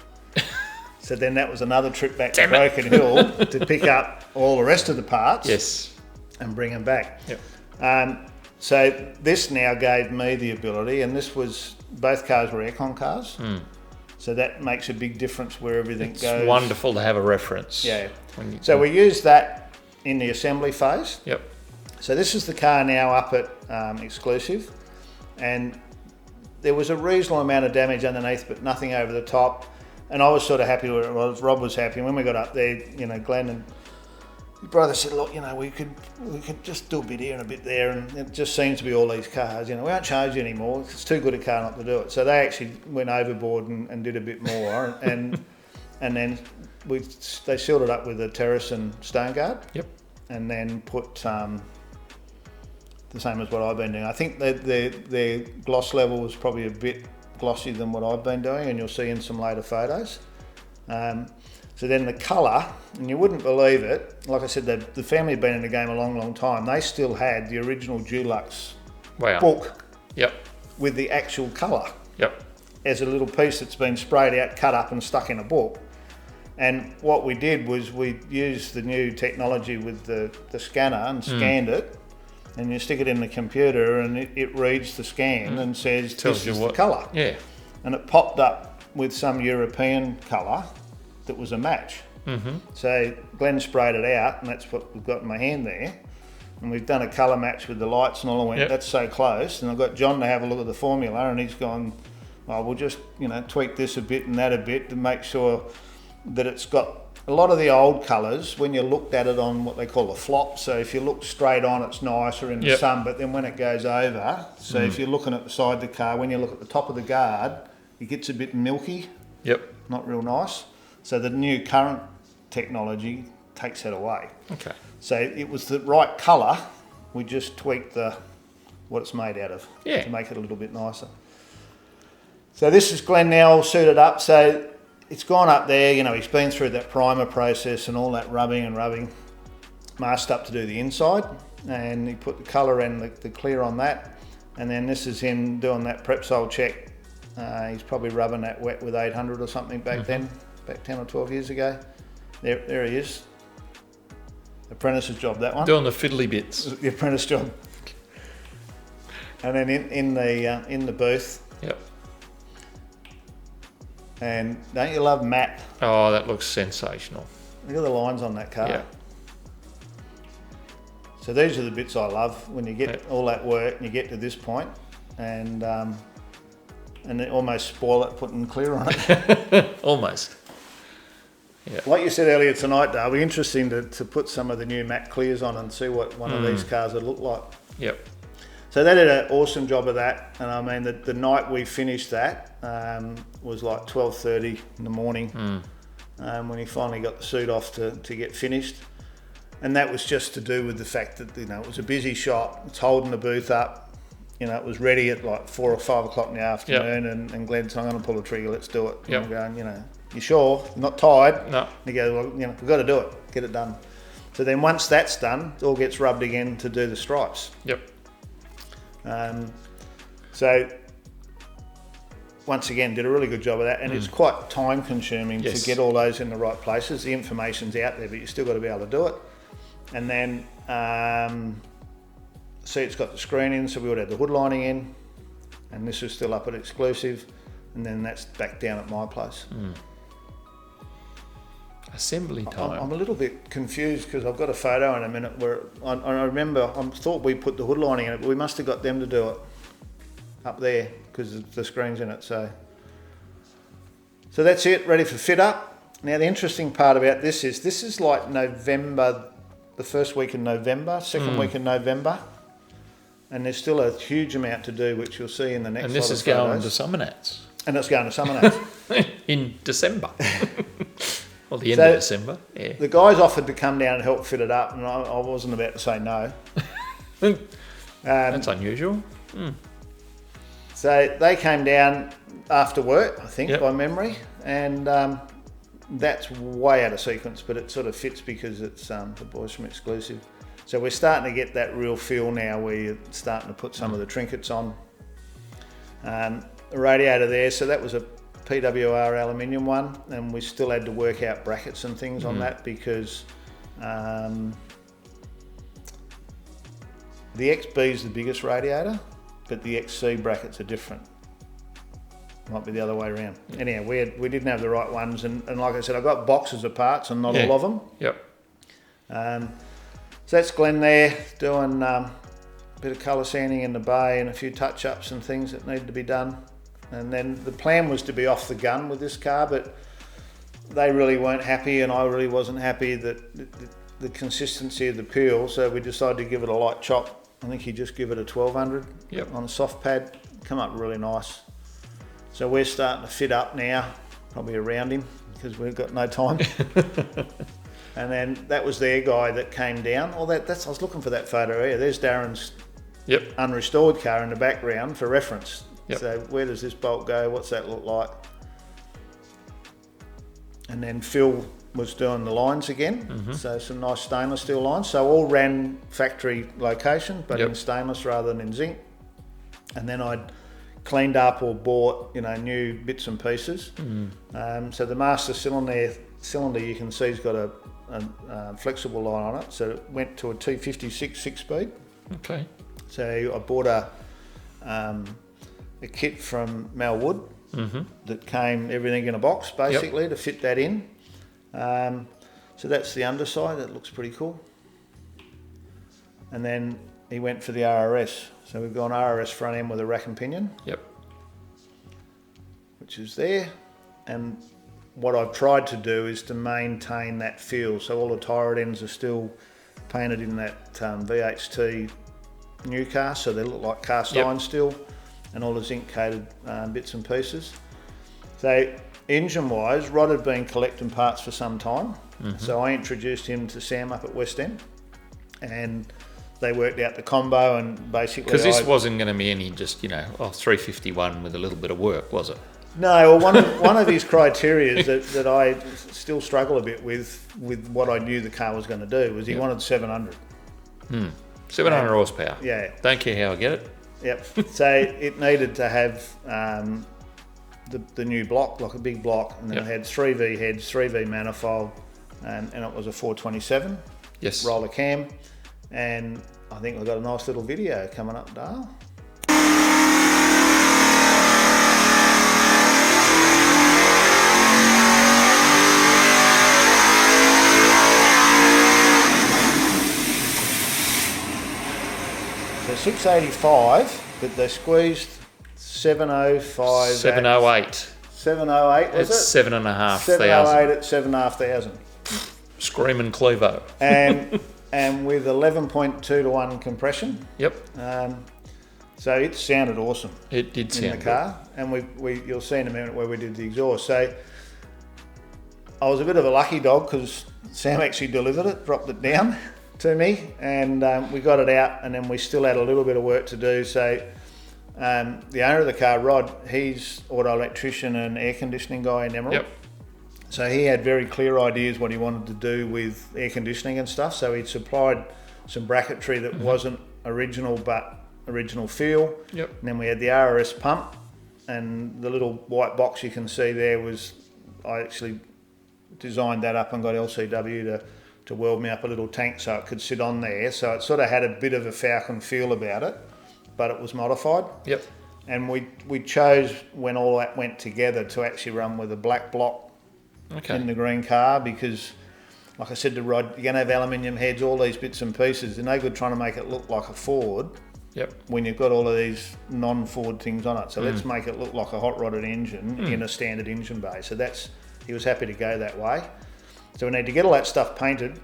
So then that was another trip back to Broken Hill to pick up all the rest of the parts Yes. and bring them back. Yep. So this now gave me the ability, and both cars were aircon cars. So that makes a big difference where everything goes. It's wonderful to have a reference. Yeah. So we use that in the assembly phase. Yep. So this is the car now up at exclusive, and there was a reasonable amount of damage underneath, but nothing over the top. And I was sort of happy where it was. Rob was happy. And when we got up there, Glenn and your brother said, look, we could just do a bit here and a bit there, and it just seems to be all these cars. We won't charge you anymore. It's too good a car not to do it. So they actually went overboard and did a bit more, and then they sealed it up with a terrace and stone guard. Yep. And then put the same as what I've been doing. I think their gloss level was probably a bit glossier than what I've been doing, and you'll see in some later photos. So then the colour, and you wouldn't believe it, like I said, the family had been in the game a long, long time. They still had the original Dulux book with the actual colour as a little piece that's been sprayed out, cut up and stuck in a book. And what we did was we used the new technology with the scanner and scanned it, and you stick it in the computer and it reads the scan and says, this is the colour. Yeah. And it popped up with some European colour that was a match. So Glenn sprayed it out, and that's what we've got in my hand there. And we've done a colour match with the lights and all. I went, that's so close. And I've got John to have a look at the formula, and he's gone, we'll just tweak this a bit and that a bit to make sure that it's got a lot of the old colours when you looked at it on what they call a flop. So if you look straight on, it's nicer in the sun, but then when it goes over, so if you're looking at the side of the car, when you look at the top of the guard, it gets a bit milky. Not real nice. So the new current technology takes that away. Okay. So it was the right colour. We just tweaked what it's made out of to make it a little bit nicer. So this is Glenn now all suited up. So it's gone up there. He's been through that primer process and all that rubbing, masked up to do the inside, and he put the colour and the clear on that. And then this is him doing that prep sole check. He's probably rubbing that wet with 800 or something back then. Back 10 or 12 years ago. There he is. Apprentice's job, that one. Doing the fiddly bits. The apprentice job. And then in the booth. Yep. And don't you love matte? Oh, that looks sensational. Look at the lines on that car. Yeah. So these are the bits I love when you get all that work and you get to this point, and they almost spoil it putting clear on it. Almost. Yeah. Like you said earlier tonight, Dale, it'll be interesting to put some of the new matte clears on and see what one of these cars would look like. Yep. So they did an awesome job of that, and I mean the night we finished that was like 12:30 in the morning when he finally got the suit off to get finished, and that was just to do with the fact that it was a busy shop, it's holding the booth up, it was ready at like 4 or 5 o'clock in the afternoon, and Glenn said, I'm going to pull the trigger, let's do it. And I'm going, you sure? You're not tired? No. And he goes, well, we've got to do it, get it done. So then once that's done, it all gets rubbed again to do the stripes. Yep. So once again, did a really good job of that, and it's quite time consuming to get all those in the right places. The information's out there, but you still got to be able to do it. And then seat's got the screen in, so we would have the hood lining in, and this is still up at exclusive, and then that's back down at my place. Assembly time. I'm a little bit confused because I've got a photo in a minute where I remember I thought we put the hood lining in it, but we must have got them to do it up there because the screen's in it. So that's it, ready for fit up. Now the interesting part about this is like November, the first week in November, second week in November, and there's still a huge amount to do, which you'll see in the next. And this is going to Summernats. And it's going to Summernats in December. Well, the end of December, yeah. The guys offered to come down and help fit it up, and I wasn't about to say no. That's unusual. So they came down after work, I think, by memory, and that's way out of sequence, but it sort of fits because it's the boys from Exclusive. So we're starting to get that real feel now where you're starting to put some of the trinkets on. The radiator there, so that was a PWR aluminium one, and we still had to work out brackets and things on that because The XB is the biggest radiator, but the XC brackets are different. Might be the other way around. Yep. Anyhow, we didn't have the right ones, and like I said, I got boxes of parts and not all of them. Yep. So that's Glenn there doing a bit of colour sanding in the bay and a few touch-ups and things that needed to be done. And then the plan was to be off the gun with this car, but they really weren't happy, and I really wasn't happy that the consistency of the peel. So we decided to give it a light chop. I think he just give it a 1200 on a soft pad. Come up really nice. So we're starting to fit up now, probably around him because we've got no time. And then that was their guy that came down. I was looking for that photo here. There's Darren's unrestored car in the background for reference. Yep. So where does this bolt go? What's that look like? And then Phil was doing the lines again. So some nice stainless steel lines. So all ran factory location, but in stainless rather than in zinc. And then I'd cleaned up or bought, new bits and pieces. So the master cylinder you can see has got a flexible line on it. So it went to a T56 6-speed. Okay. So I bought a kit from Wood that came everything in a box basically to fit that in. So that's the underside. That looks pretty cool. And then he went for the RRS. So we've got an RRS front end with a rack and pinion. Yep. Which is there. And what I've tried to do is to maintain that feel. So all the tire ends are still painted in that VHT new cast, so they look like cast iron still, and all the zinc coated bits and pieces. So engine wise, Rod had been collecting parts for some time. So I introduced him to Sam up at West End, and they worked out the combo, and basically because this wasn't going to be any just 351 with a little bit of work, was it? No, well, one of his criteria that I still struggle a bit with what I knew the car was going to do was he wanted 700. 700 horsepower. Yeah. Don't care how I get it. Yep. So it needed to have the new block, like a big block, and then it had 3V heads, 3V manifold, and it was a 427 roller cam. And I think we've got a nice little video coming up, Dale. So 685, but they squeezed 705. 708. 708 was it's it? 7,500. 708 at 7,500. Screaming Clevo. And with 11.2 to 1 compression. Yep. So it sounded awesome. It did sound in the car, and you'll see in a minute where we did the exhaust. So I was a bit of a lucky dog because Sam actually delivered it, dropped it down to me, and we got it out, and then we still had a little bit of work to do. So the owner of the car, Rod, he's auto electrician and air conditioning guy in Emerald. Yep. So he had very clear ideas what he wanted to do with air conditioning and stuff. So he'd supplied some bracketry that wasn't original, but original feel. Yep. And then we had the RRS pump, and the little white box you can see there was, I actually designed that up and got LCW to weld me up a little tank so it could sit on there. So it sort of had a bit of a Falcon feel about it, but it was modified. Yep. And we chose, when all that went together, to actually run with a black block in the green car, because like I said to Rod, you're going to have aluminium heads, all these bits and pieces. They're no good trying to make it look like a Ford when you've got all of these non-Ford things on it. So let's make it look like a hot rodded engine in a standard engine bay. So he was happy to go that way. So we need to get all that stuff painted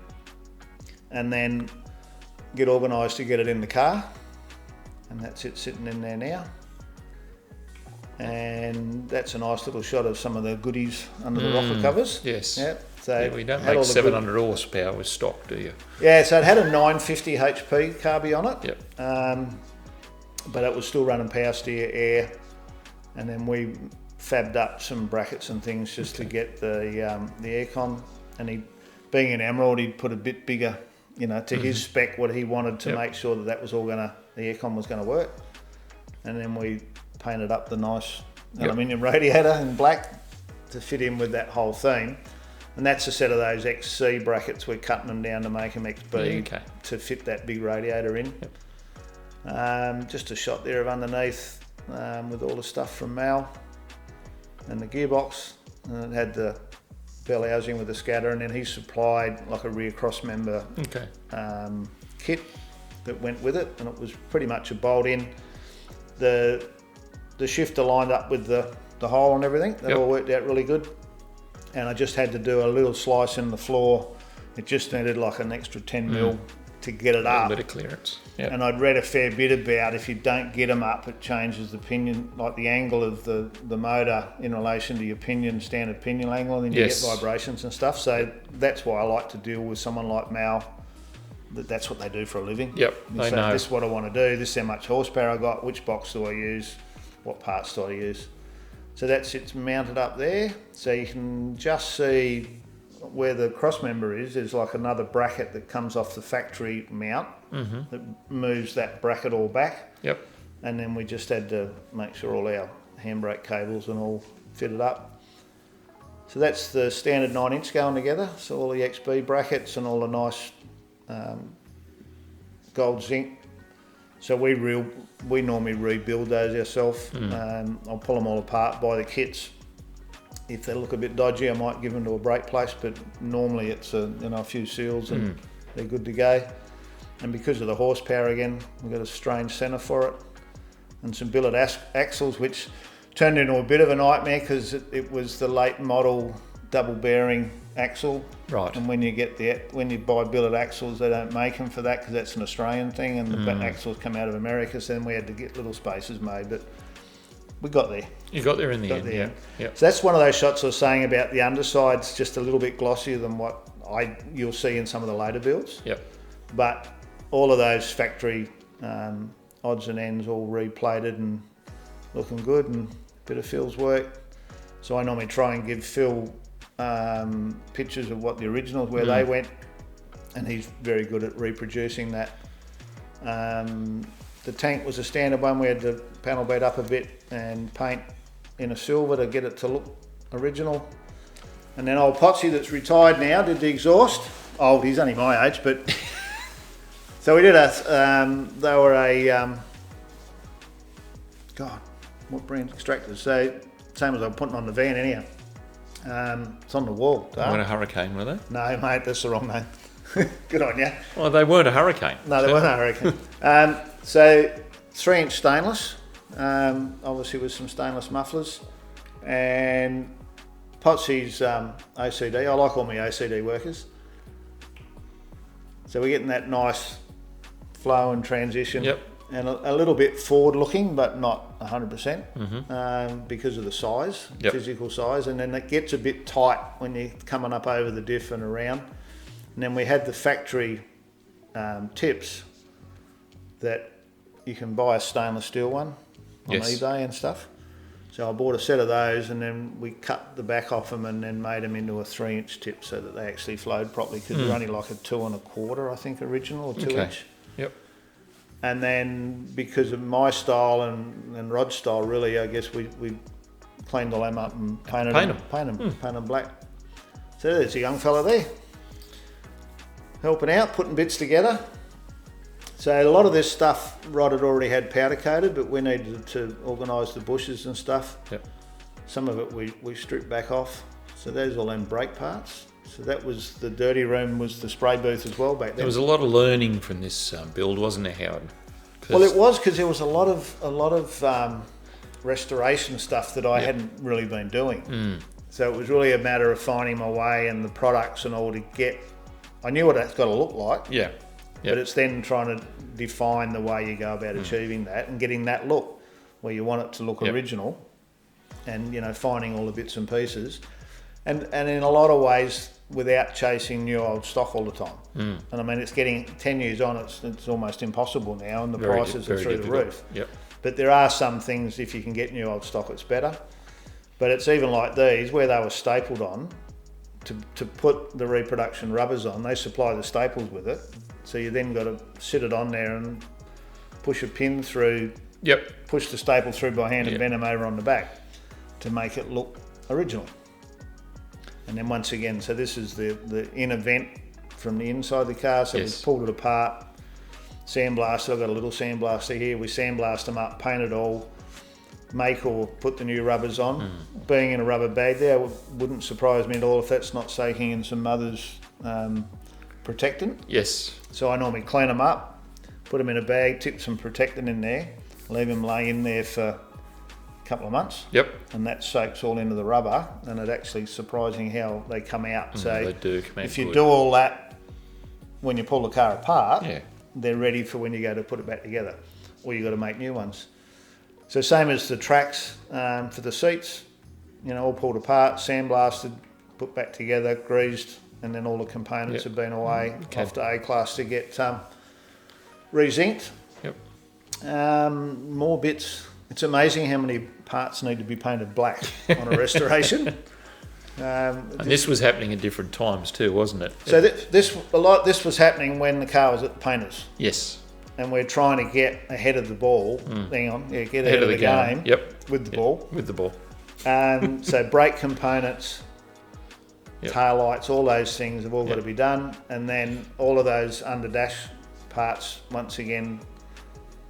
and then get organised to get it in the car. And that's it sitting in there now. And that's a nice little shot of some of the goodies under the rocker covers. Yes. Yep. So we don't make 700 horsepower with stock, do you? Yeah, so it had a 950 HP carby on it. Yep. But it was still running power steer, air, and then we fabbed up some brackets and things just to get the aircon. And he, being in Emerald, he'd put a bit bigger, to his spec, what he wanted to make sure that was all the aircon was going to work. And then we painted up the nice aluminium radiator in black to fit in with that whole theme. And that's a set of those XC brackets. We're cutting them down to make them XB to fit that big radiator in. Just a shot there of underneath with all the stuff from Mal and the gearbox, and it had the bell housing with the scatter, and then he supplied like a rear cross member kit that went with it, and it was pretty much a bolt in. The shifter lined up with the hole and everything. That all worked out really good, and I just had to do a little slice in the floor. It just needed like an extra 10 mil to get it up. A bit of clearance. Yep. And I'd read a fair bit about if you don't get them up, it changes the pinion, like the angle of the motor in relation to your pinion, standard pinion angle, and then you get vibrations and stuff. So that's why I like to deal with someone like Mal. That's what they do for a living. Yep, they know. This is what I want to do. This is how much horsepower I got. Which box do I use? What parts do I use? So it's mounted up there. So you can just see where the cross member is. There's like another bracket that comes off the factory mount that moves that bracket all back. Yep. And then we just had to make sure all our handbrake cables and all fitted up. So that's the standard 9-inch going together. So all the XB brackets and all the nice gold zinc. So we normally rebuild those ourselves. I'll pull them all apart, buy the kits. If they look a bit dodgy, I might give them to a brake place, but normally it's a few seals and they're good to go. And because of the horsepower again, we've got a strange centre for it, and some billet axles, which turned into a bit of a nightmare because it was the late model double bearing axle. Right. And when you buy billet axles, they don't make them for that because that's an Australian thing, and the axles come out of America. So then we had to get little spacers made, but we got there. You got there in the end, yeah. Yep. So that's one of those shots I was saying about the underside's just a little bit glossier than what you'll see in some of the later builds. Yep. But all of those factory odds and ends all replated and looking good, and a bit of Phil's work. So I normally try and give Phil pictures of what the originals, where they went, and he's very good at reproducing that. The tank was a standard one. We had the panel beat up a bit and paint in a silver to get it to look original. And then old Potsy, that's retired now, did the exhaust. Old, he's only my age, but so we did they were a what brand? Extractors. So same as I'm putting on the van anyhow. It's on the wall. They weren't a Hurricane, were they? No, mate, that's the wrong name. Good on you. Well, they weren't a Hurricane. No, they weren't a Hurricane. So 3-inch stainless, obviously with some stainless mufflers, and Potsy's OCD. I like all my OCD workers. So we're getting that nice flow and transition. Yep. And a little bit forward looking, but not 100% because of the size, physical size. And then it gets a bit tight when you're coming up over the diff and around. And then we had the factory tips that you can buy a stainless steel one on eBay and stuff. So I bought a set of those, and then we cut the back off them and then made them into a 3-inch tip so that they actually flowed properly, because they're only like a 2 1/4, I think, original, or 2-inch. Yep. And then because of my style and Rod's style, really, I guess we cleaned all them up and painted them black. So there's a young fella there, helping out, putting bits together. So a lot of this stuff Rod had already had powder coated, but we needed to organise the bushes and stuff. Yep. Some of it we stripped back off. So there's all them brake parts. So that was the dirty room, was the spray booth as well back then. There was a lot of learning from this build, wasn't there, Howard? Well, it was, because there was a lot of restoration stuff that I hadn't really been doing. So it was really a matter of finding my way and the products and all to get. I knew what it's got to look like. Yeah. But it's then trying to define the way you go about achieving that and getting that look where you want it to look original, and finding all the bits and pieces, and in a lot of ways without chasing new old stock all the time. And I mean, it's getting 10 years on, it's almost impossible now, and the prices are through the roof. Yep. But there are some things, if you can get new old stock, it's better. But it's even like these, where they were stapled on, to put the reproduction rubbers on, they supply the staples with it. So you then got to sit it on there and push a pin through, push the staple through by hand and bend them over on the back to make it look original. And then once again, so this is the inner vent from the inside of the car, so we pulled it apart, sandblasted. I've got a little sandblaster here. We sandblast them up, paint it all, make or put the new rubbers on. Being in a rubber bag there, wouldn't surprise me at all if that's not soaking in some mother's protectant. Yes. So I normally clean them up, put them in a bag, tip some protectant in there, leave them lay in there for a couple of months. Yep. And that soaks all into the rubber, and it's actually surprising how they come out. So they do come out if you good. do all that when you pull the car apart, Yeah. they're ready for when you go to put it back together, or you got to make new ones. So same as the tracks for the seats, all pulled apart, sandblasted, put back together, greased, and then all the components have been away off to A-class to get re-zinced. Yep. More bits. It's amazing how many parts need to be painted black on a restoration. And this was happening at different times too, wasn't it? So this was happening when the car was at the painters. Yes. And we're trying to get ahead of the ball. Get ahead of the game. Yep. With the ball. With the ball. So brake components, Yep. tail lights, all those things have all got to be done. And then all of those under dash parts, once again,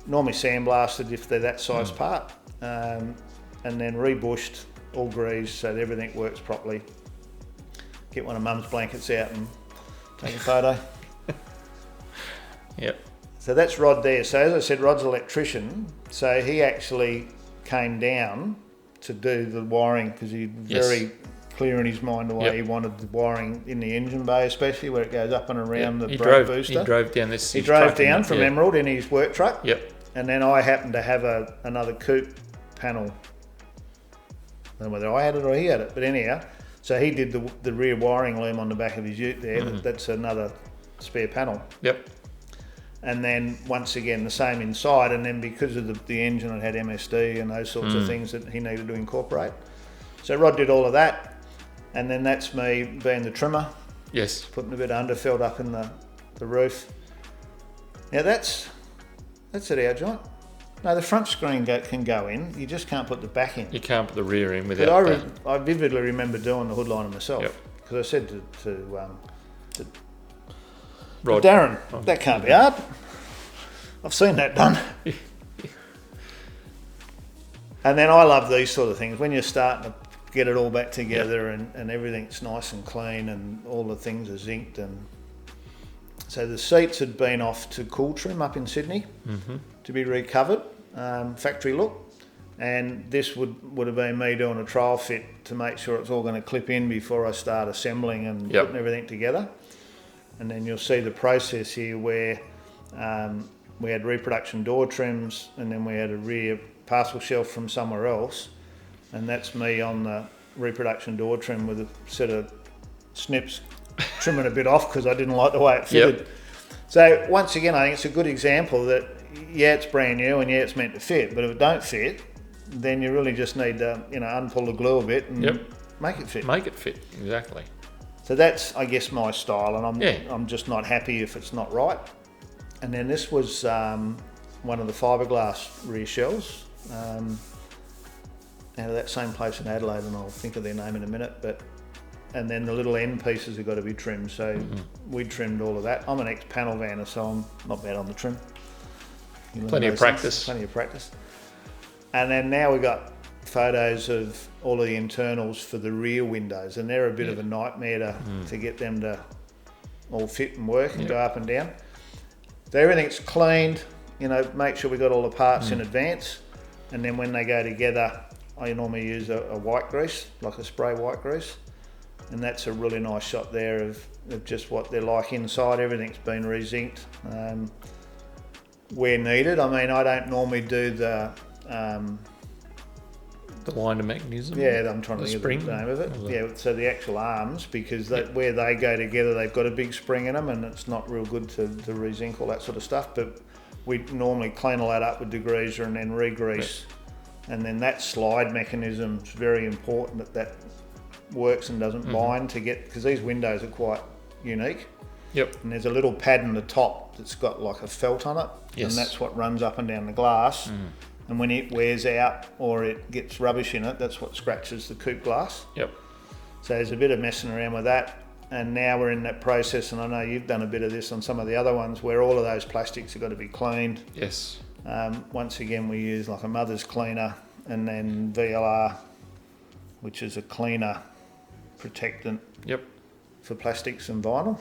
normally sandblasted if they're that size part, and then rebushed, all greased so that everything works properly. Get one of Mum's blankets out and take a photo. Yep. So that's Rod there. So as I said, Rod's an electrician, so he actually came down to do the wiring because he's very clear in his mind the way he wanted the wiring in the engine bay, especially where it goes up and around the brake booster. He drove down this. He drove down from Emerald in his work truck. Yep. And then I happened to have another coupe panel. I don't know whether I had it or he had it, but anyhow, so he did the rear wiring loom on the back of his ute there. That's another spare panel. Yep. And then once again the same inside, and then because of the engine it had MSD and those sorts of things that he needed to incorporate. So Rod did all of that, and then that's me being the trimmer. Yes. Putting a bit of underfelt up in the roof. Now that's at our joint. No, the front screen can go in. You just can't put the back in. You can't put the rear in without that. I vividly remember doing the hood liner myself. Yep. Because I said to Rod. Darren, that can't be hard. I've seen that done. And then I love these sort of things. When you're starting to get it all back together and everything's nice and clean and all the things are zinced. And so the seats had been off to Cool Trim up in Sydney to be recovered, factory look. And this would have been me doing a trial fit to make sure it's all going to clip in before I start assembling and putting everything together. And then you'll see the process here where we had reproduction door trims, and then we had a rear parcel shelf from somewhere else, and that's me on the reproduction door trim with a set of snips trimming a bit off because I didn't like the way it fitted. So once again, I think it's a good example that it's brand new and it's meant to fit, but if it don't fit, then you really just need to unpull the glue a bit and make it fit. Make it fit, exactly. So that's, I guess, my style, and I'm just not happy if it's not right. And then this was one of the fiberglass rear shells out of that same place in Adelaide, and I'll think of their name in a minute. And then the little end pieces have got to be trimmed, so we trimmed all of that. I'm an ex-panel vanner, so I'm not bad on the trim. Plenty of practice. And then now we've got photos of all of the internals for the rear windows, and they're a bit of a nightmare to get them to all fit and work and go up and down. So everything's cleaned, make sure we got all the parts in advance, and then when they go together, I normally use a white grease, like a spray white grease, and that's a really nice shot there of just what they're like inside. Everything's been re-zinced where needed. I mean, I don't normally do the winder mechanism? Yeah, I'm trying to think of the name of it. So the actual arms, because where they go together, they've got a big spring in them, and it's not real good to re-zinc all that sort of stuff. But we normally clean all that up with degreaser and then re-grease. And then that slide mechanism is very important that works and doesn't bind to get, because these windows are quite unique. Yep. And there's a little pad in the top that's got like a felt on it. Yes. And that's what runs up and down the glass. And when it wears out or it gets rubbish in it, that's what scratches the coupe glass. Yep. So there's a bit of messing around with that. And now we're in that process, and I know you've done a bit of this on some of the other ones, where all of those plastics have got to be cleaned. Yes. Once again, we use like a mother's cleaner, and then VLR, which is a cleaner protectant Yep. for plastics and vinyl,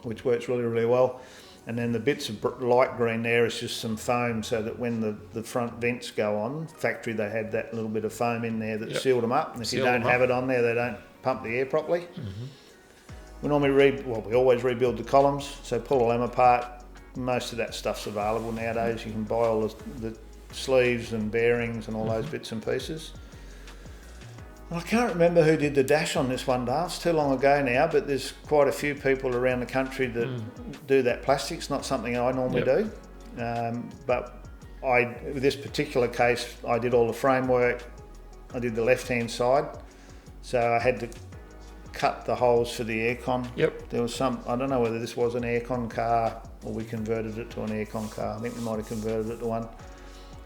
which works really, really well. And then the bits of light green there is just some foam, so that when the front vents go on, factory, they had that little bit of foam in there that sealed them up. And if you don't have it on there, they don't pump the air properly. Mm-hmm. We normally we always rebuild the columns, so pull them apart. Most of that stuff's available nowadays. You can buy all the sleeves and bearings and all those bits and pieces. I can't remember who did the dash on this one, Dale. It's too long ago now, but there's quite a few people around the country that do that plastic. It's not something I normally do. But with this particular case, I did all the framework. I did the left-hand side. So I had to cut the holes for the aircon. Yep. There was I don't know whether this was an aircon car or we converted it to an aircon car. I think we might have converted it to one.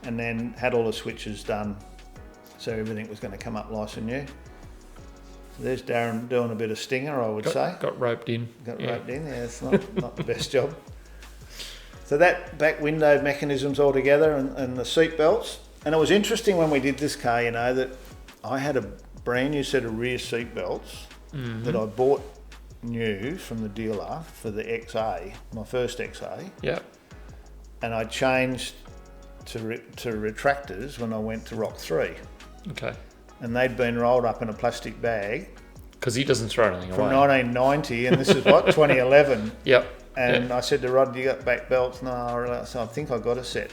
And then had all the switches done, so everything was going to come up nice and new. So there's Darren doing a bit of stinger, I would say. Got roped in. Roped in, yeah, it's not the best job. So that back window mechanisms all together, and the seat belts. And it was interesting when we did this car, that I had a brand new set of rear seat belts that I bought new from the dealer for the XA, my first XA. Yeah. And I changed to retractors when I went to Rock 3. Okay. And they'd been rolled up in a plastic bag. Because he doesn't throw anything from away. 1990, and this is what, 2011. Yep. And I said to Rod, "You got back belts?" No, so I think I got a set.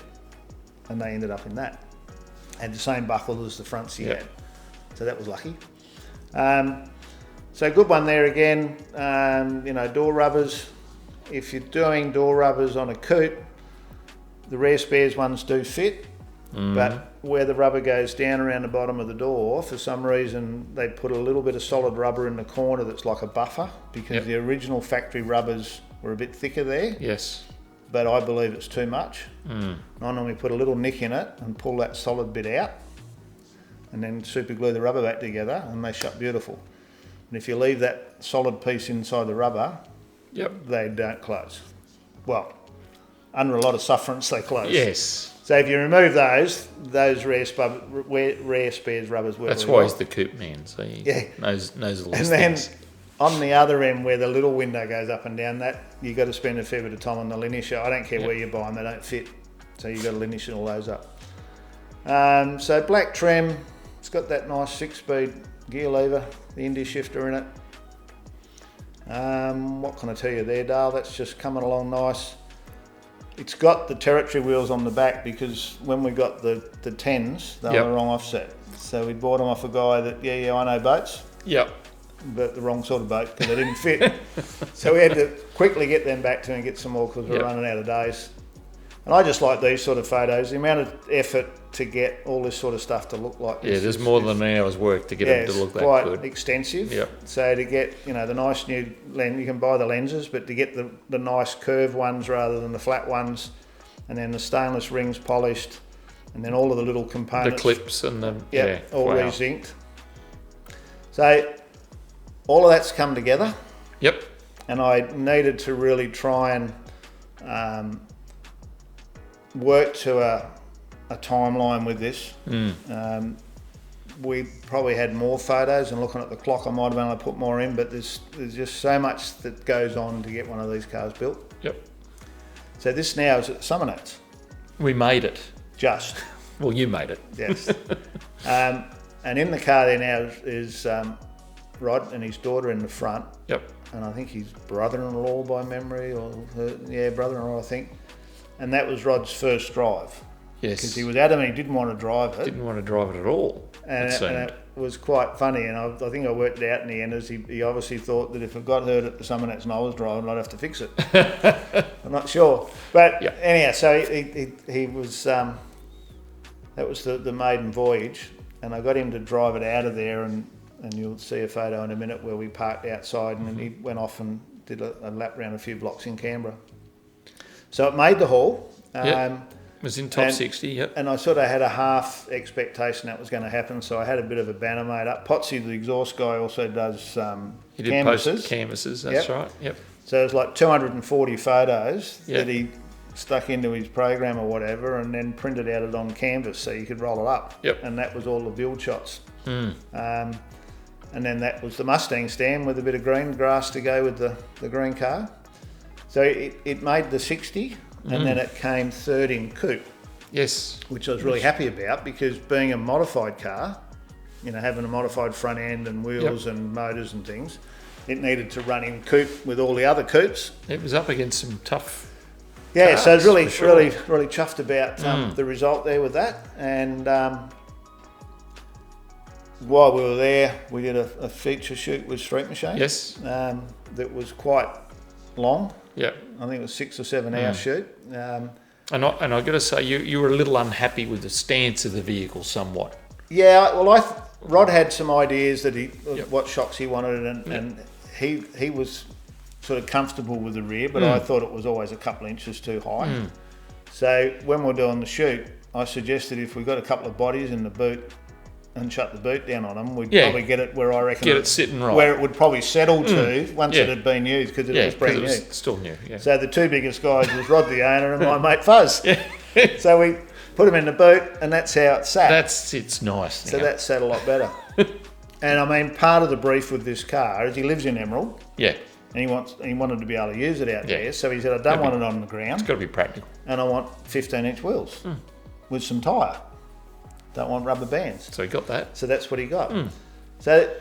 And they ended up in that. Had the same buckle as the fronts he had. So that was lucky. So good one there again. Door rubbers. If you're doing door rubbers on a coupe, the rare spares ones do fit. But where the rubber goes down around the bottom of the door, for some reason they put a little bit of solid rubber in the corner that's like a buffer, because the original factory rubbers were a bit thicker there. Yes. But I believe it's too much. I normally put a little nick in it and pull that solid bit out, and then super glue the rubber back together, and they shut beautiful. And if you leave that solid piece inside the rubber, they don't close. Well, under a lot of sufferance they close. Yes. So if you remove those rare spares rubbers work. That's really why well. he's the coupe man, so he knows all these And things. then on the other end, where the little window goes up and down, that you got to spend a fair bit of time on the linear. I don't care where you buy them, they don't fit. So you got to linear all those up. So black trim, it's got that nice 6-speed gear lever, the Indy shifter in it. What can I tell you there, Dale? That's just coming along nice. It's got the territory wheels on the back, because when we got the 10s, they were the wrong offset. So we bought them off a guy that, I know boats. Yep. But the wrong sort of boat, because they didn't fit. So we had to quickly get them back to him and get some more, because we're running out of days. And I just like these sort of photos. The amount of effort to get all this sort of stuff to look like this. Yeah, there's more than an hour's work to get them to look that good. good. Quite extensive. Yep. So to get, the nice new lens, you can buy the lenses, but to get the nice curved ones rather than the flat ones, and then the stainless rings polished, and then all of the little components. The clips and the... all re-zinced. So all of that's come together. Yep. And I needed to really try and work to a timeline with this. We probably had more photos, and looking at the clock, I might have been able to put more in, but there's just so much that goes on to get one of these cars built. Yep. So this now is at Summernats. We made it. Just. Well, you made it. Yes. And in the car there now is Rod and his daughter in the front. Yep. And I think his brother-in-law by memory, brother-in-law I think. And that was Rod's first drive. Yes. Because he was adamant he didn't want to drive it. Didn't want to drive it at all. And it was quite funny. And I think I worked it out in the end, as he obviously thought that if it got hurt at the Summernats and I was driving, I'd have to fix it. I'm not sure. But anyhow, so he was, that was the maiden voyage. And I got him to drive it out of there, and you'll see a photo in a minute where we parked outside, and then he went off and did a lap around a few blocks in Canberra. So it made the haul. was in top 60, yep. And I sort of had a half expectation that was going to happen, so I had a bit of a banner made up. Potsy, the exhaust guy, also does He did canvases. post canvases, that's right, yep. So it's like 240 photos Yep. that he stuck into his program or whatever, and then printed out it on canvas so you could roll it up. Yep. And that was all the build shots. And then that was the Mustang stand with a bit of green grass to go with the green car. So it made the 60, and then it came third in coupe. Yes. Which I was really happy about, because being a modified car, you know, having a modified front end and wheels and motors and things, it needed to run in coupe with all the other coupes. It was up against some tough cars, so I was really chuffed about the result there with that. And while we were there, we did a feature shoot with Street Machine. Yes. That was quite long. Yeah. I think it was 6 or 7 hour shoot. And I got to say, you were a little unhappy with the stance of the vehicle somewhat. Yeah, well, Rod had some ideas that what shocks he wanted, and he was sort of comfortable with the rear, but I thought it was always a couple of inches too high. So when we're doing the shoot, I suggested if we got a couple of bodies in the boot and shut the boot down on them, we'd probably get it where I reckon get it sitting right, where it would probably settle to once it had been used, because it was brand new. Still new. Yeah. So the two biggest guys was Rod the owner and my mate Fuzz. So we put them in the boot, and that's how it sat. It's nice. So that sat a lot better. And I mean, part of the brief with this car is he lives in Emerald. Yeah. And he wanted to be able to use it out there. So he said, I don't want it on the ground. It's got to be practical. And I want 15-inch wheels with some tyre. Don't want rubber bands. So he got that. So that's what he got. So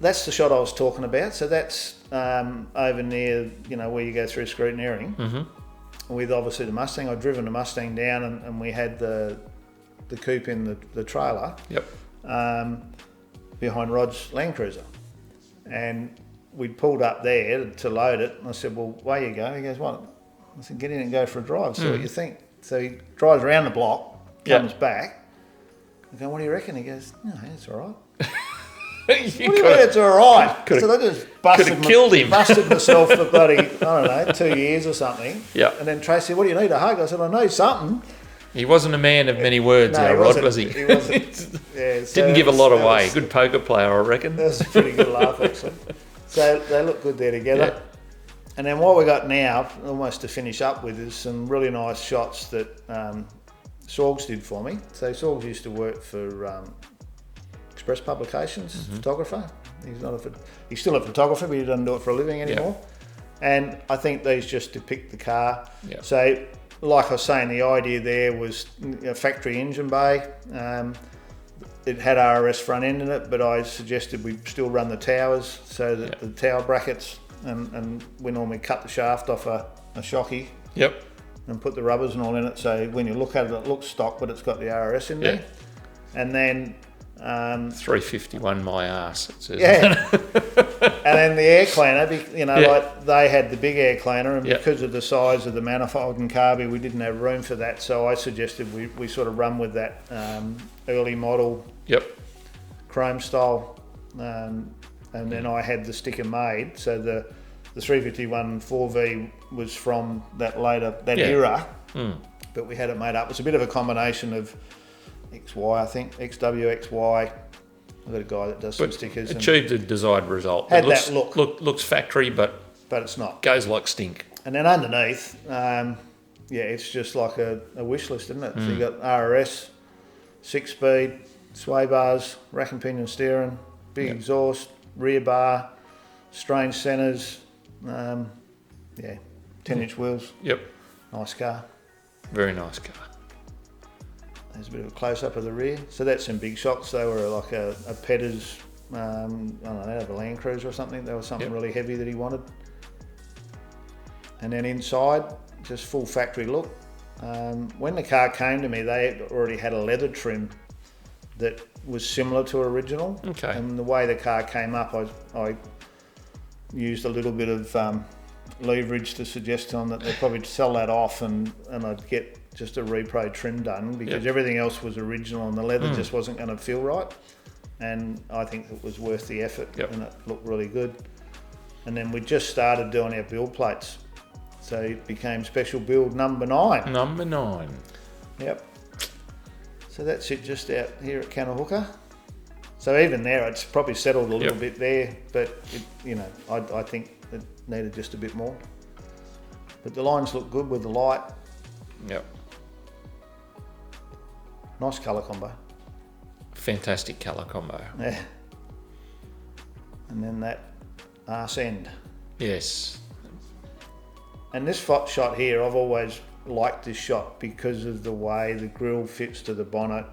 that's the shot I was talking about. So that's over near, where you go through scrutineering. With obviously the Mustang. I'd driven the Mustang down, and we had the coupe in the trailer. Yep. Behind Rod's Land Cruiser. And we'd pulled up there to load it, and I said, well, away you go. He goes, what? I said, get in and go for a drive, see what you think. So he drives around the block, comes back. I go, what do you reckon? He goes, no, it's all right. What do you mean it's all right? So I just busted myself for bloody, I don't know, 2 years or something. Yeah. And then Tracy said, what do you need, a hug? I said, I need something. He wasn't a man of many words, Rod, was he? He wasn't. Yeah, so didn't give a lot away. Good poker player, I reckon. That was a pretty good laugh, actually. So they look good there together. Yeah. And then what we got now, almost to finish up with, is some really nice shots that Sorgs did for me. So Sorgs used to work for Express Publications, photographer. He's still a photographer, but he doesn't do it for a living anymore. Yeah. And I think these just depict the car. Yeah. So, like I was saying, the idea there was a factory engine bay. It had RS front end in it, but I suggested we still run the towers, so that the tower brackets, and we normally cut the shaft off a shocky. Yep. And put the rubbers and all in it, so when you look at it, it looks stock, but it's got the RS in there. And then 351 my ass, it says. Yeah. And then the air cleaner, like they had the big air cleaner, and because of the size of the manifold and carby, we didn't have room for that. So I suggested we sort of run with that early model chrome style, and then I had the sticker made. So the 351 4V was from that era, but we had it made up. It was a bit of a combination of XY, I think, XW, XY. I've got a guy that does some stickers. Achieved the desired result. Had that look. Looks factory, but it's not. Goes like stink. And then underneath, it's just like a wish list, isn't it? So you got RRS, 6-speed, sway bars, rack and pinion steering, big exhaust, rear bar, strange centres, 10-inch wheels. Yep. Nice car. Very nice car. There's a bit of a close-up of the rear. So that's some big shocks. They were like a Petter's, I don't know, a Land Cruiser or something. They were something really heavy that he wanted. And then inside, just full factory look. When the car came to me, they already had a leather trim that was similar to original. Okay. And the way the car came up, I used a little bit of leverage to suggest to them that they'd probably sell that off, and I'd get just a repro trim done, because everything else was original and the leather just wasn't going to feel right. And I think it was worth the effort, and it looked really good. And then we just started doing our build plates. So it became special build number 9. Number 9. Yep. So that's it, just out here at Cannahooker. So even there, it's probably settled a little bit there, but I think it needed just a bit more. But the lines look good with the light. Yep. Nice colour combo. Fantastic colour combo. Yeah. And then that arse end. Yes. And this shot here, I've always liked this shot because of the way the grille fits to the bonnet,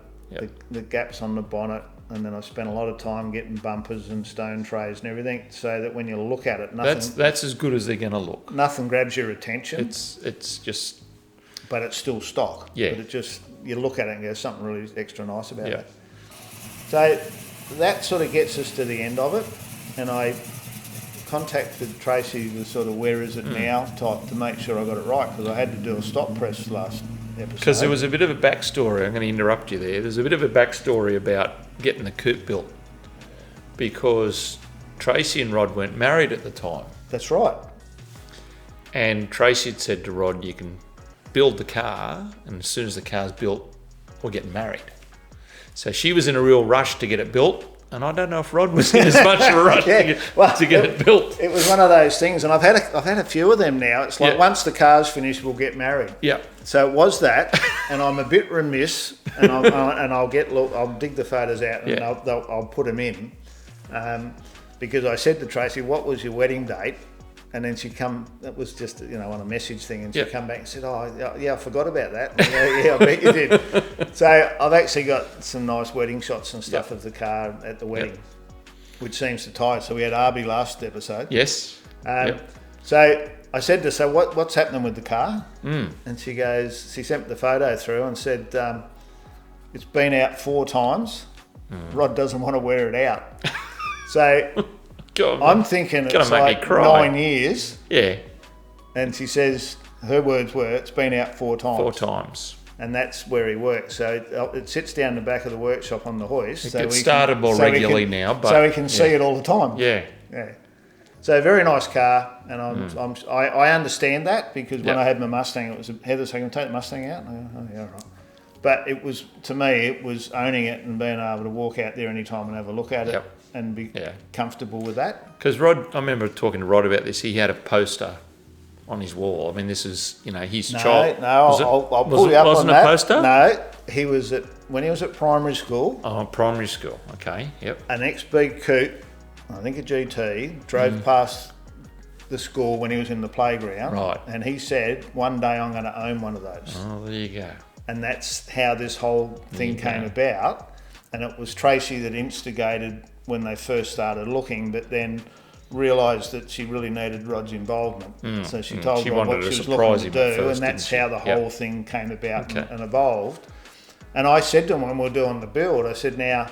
the gaps on the bonnet, and then I spent a lot of time getting bumpers and stone trays and everything, so that when you look at it, nothing. That's as good as they're going to look. Nothing grabs your attention. It's just. But it's still stock. Yeah. But it just, you look at it and go, something really extra nice about it. So that sort of gets us to the end of it, and I contacted Tracy with sort of where is it now type to make sure I got it right, because I had to do a stop press last episode. Because there was a bit of a backstory. I'm going to interrupt you there. There's a bit of a backstory about getting the coupe built, because Tracy and Rod weren't married at the time. That's right. And Tracy had said to Rod, you can build the car, and as soon as the car's built, we're getting married. So she was in a real rush to get it built, and I don't know if Rod was in as much of a rush to get it built. It was one of those things, and I've had a few of them now. It's like once the car's finished, we'll get married. Yeah. So it was that, and I'm a bit remiss, and I'll dig the photos out and I'll put them in, because I said to Tracy, "What was your wedding date?" And then it was just, on a message thing, and she come back and said, "Oh, yeah, I forgot about that." Yeah, I bet you did. So I've actually got some nice wedding shots and stuff of the car at the wedding, which seems to tie. So we had Arby last episode. Yes. So I said to her, "So what's happening with the car?" And she sent the photo through and said, "It's been out 4 times. Rod doesn't want to wear it out." So... God, I'm thinking it's like 9 years. Yeah. And she says, her words were, it's been out 4 times. 4 times. And that's where he works. So it sits down the back of the workshop on the hoist. It gets started more regularly now. But so we can see it all the time. Yeah. So very nice car. And I understand that, because when I had my Mustang, it was Heather saying, "Take the Mustang out?" Oh, yeah, right. But it was, to me, it was owning it and being able to walk out there anytime and have a look at it and be comfortable with that. Because Rod, I remember talking to Rod about this. He had a poster on his wall. I mean, this is, his child. No, I'll pull you up on that. Wasn't a poster? No, he was when he was at primary school. Oh, primary school. Okay, yep. An XB Coupe, I think a GT, drove past the school when he was in the playground. Right. And he said, "One day I'm going to own one of those." Oh, there you go. And that's how this whole thing came about. And it was Tracy that instigated when they first started looking, but then realised that she really needed Rod's involvement. So she told Rod what she was looking to do, and that's how the whole thing came about and evolved. And I said to him when we were doing the build, I said, "Now,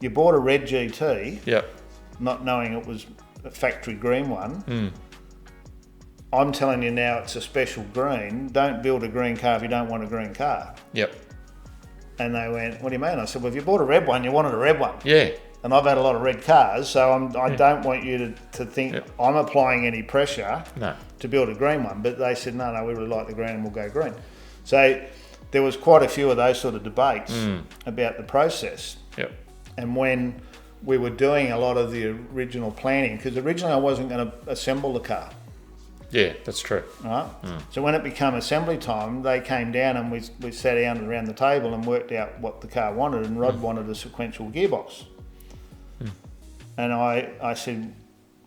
you bought a red GT, not knowing it was a factory green one. I'm telling you now it's a special green. Don't build a green car if you don't want a green car." Yep. And they went, "What do you mean?" I said, "Well, if you bought a red one, you wanted a red one." Yeah. And I've had a lot of red cars, so I don't want you to think I'm applying any pressure to build a green one. But they said, no, we really like the green and we'll go green. So there was quite a few of those sort of debates about the process. Yep. And when we were doing a lot of the original planning, because originally I wasn't going to assemble the car. Yeah, that's true. Right? So when it became assembly time, they came down and we sat down around the table and worked out what the car wanted, and Rod wanted a sequential gearbox. And I said,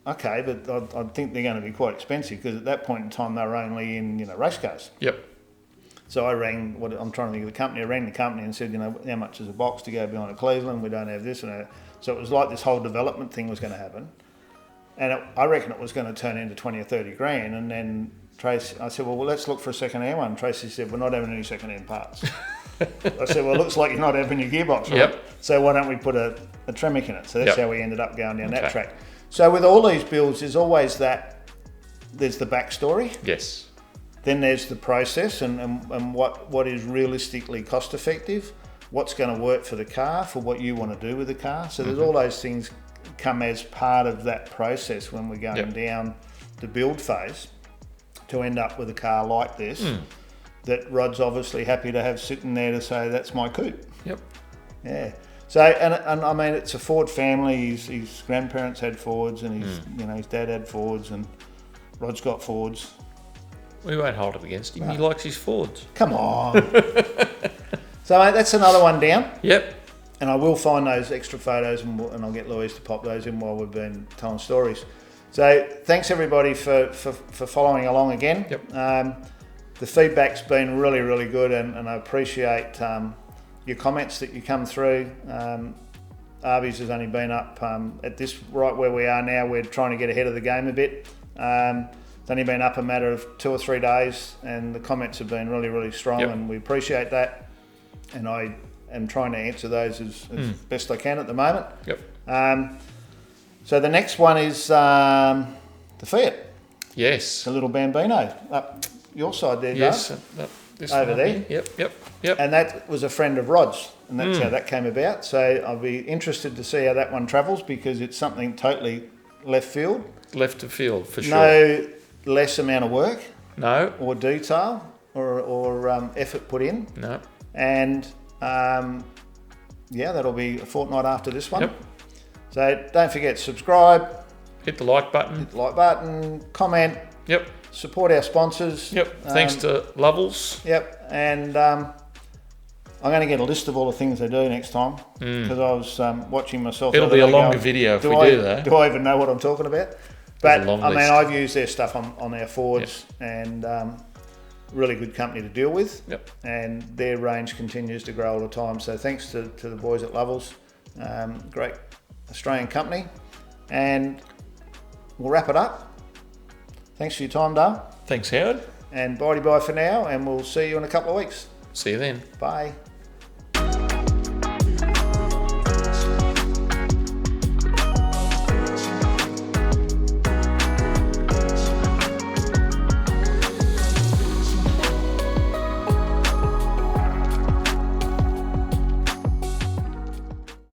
okay, but I think they're going to be quite expensive, because at that point in time they were only in race cars. Yep. So I rang, I'm trying to think of the company, I rang the company and said, how much is a box to go behind a Cleveland? We don't have this and that. So it was like this whole development thing was going to happen. And I reckon it was going to turn into 20 or 30 grand. And then Tracy, I said, well, let's look for a second-hand one. Tracy said, we're not having any second-hand parts. I said, well, it looks like you're not having your gearbox, right? Yep. So why don't we put a Tremic in it? So that's how we ended up going down that track. So with all these builds, there's always there's the backstory. Yes. Then there's the process and what is realistically cost effective, what's going to work for the car, for what you want to do with the car. So there's all those things come as part of that process when we're going down the build phase to end up with a car like this that Rod's obviously happy to have sitting there to say that's my coupe. Yep. Yeah. So and I mean it's a Ford family. His grandparents had Fords, and his dad had Fords, and Rod's got Fords. We won't hold it against him. No. He likes his Fords. Come on. So mate, that's another one down. Yep. And I will find those extra photos, and I'll get Louise to pop those in while we've been telling stories. So thanks everybody for following along again. Yep. The feedback's been really, really good, and I appreciate your comments that you come through. Arby's has only been up at this right where we are now. We're trying to get ahead of the game a bit. It's only been up a matter of 2 or 3 days, and the comments have been really, really strong, and we appreciate that. And I am trying to answer those as best I can at the moment. Yep. So the next one is the Fiat. Yes. The little Bambino up your side there, yes. This over there. Yep. And that was a friend of Rod's, and that's how that came about. So I'll be interested to see how that one travels, because it's something totally left field. Left of field, for sure. No less amount of work. No. Or detail or effort put in. No. And that'll be a fortnight after this one. Yep. So don't forget, subscribe. Hit the like button. Hit the like button. Comment. Yep. Support our sponsors. Yep. Thanks to Lovells. Yep. And I'm going to get a list of all the things they do next time, because I was watching myself. It'll be a longer video if we do that. Do I even know what I'm talking about? But I mean, I've used their stuff on our Fords, and really good company to deal with. Yep. And their range continues to grow all the time. So thanks to the boys at Lovells. Great Australian company. And we'll wrap it up. Thanks for your time, Dale. Thanks, Howard. And bye for now, and we'll see you in a couple of weeks. See you then. Bye.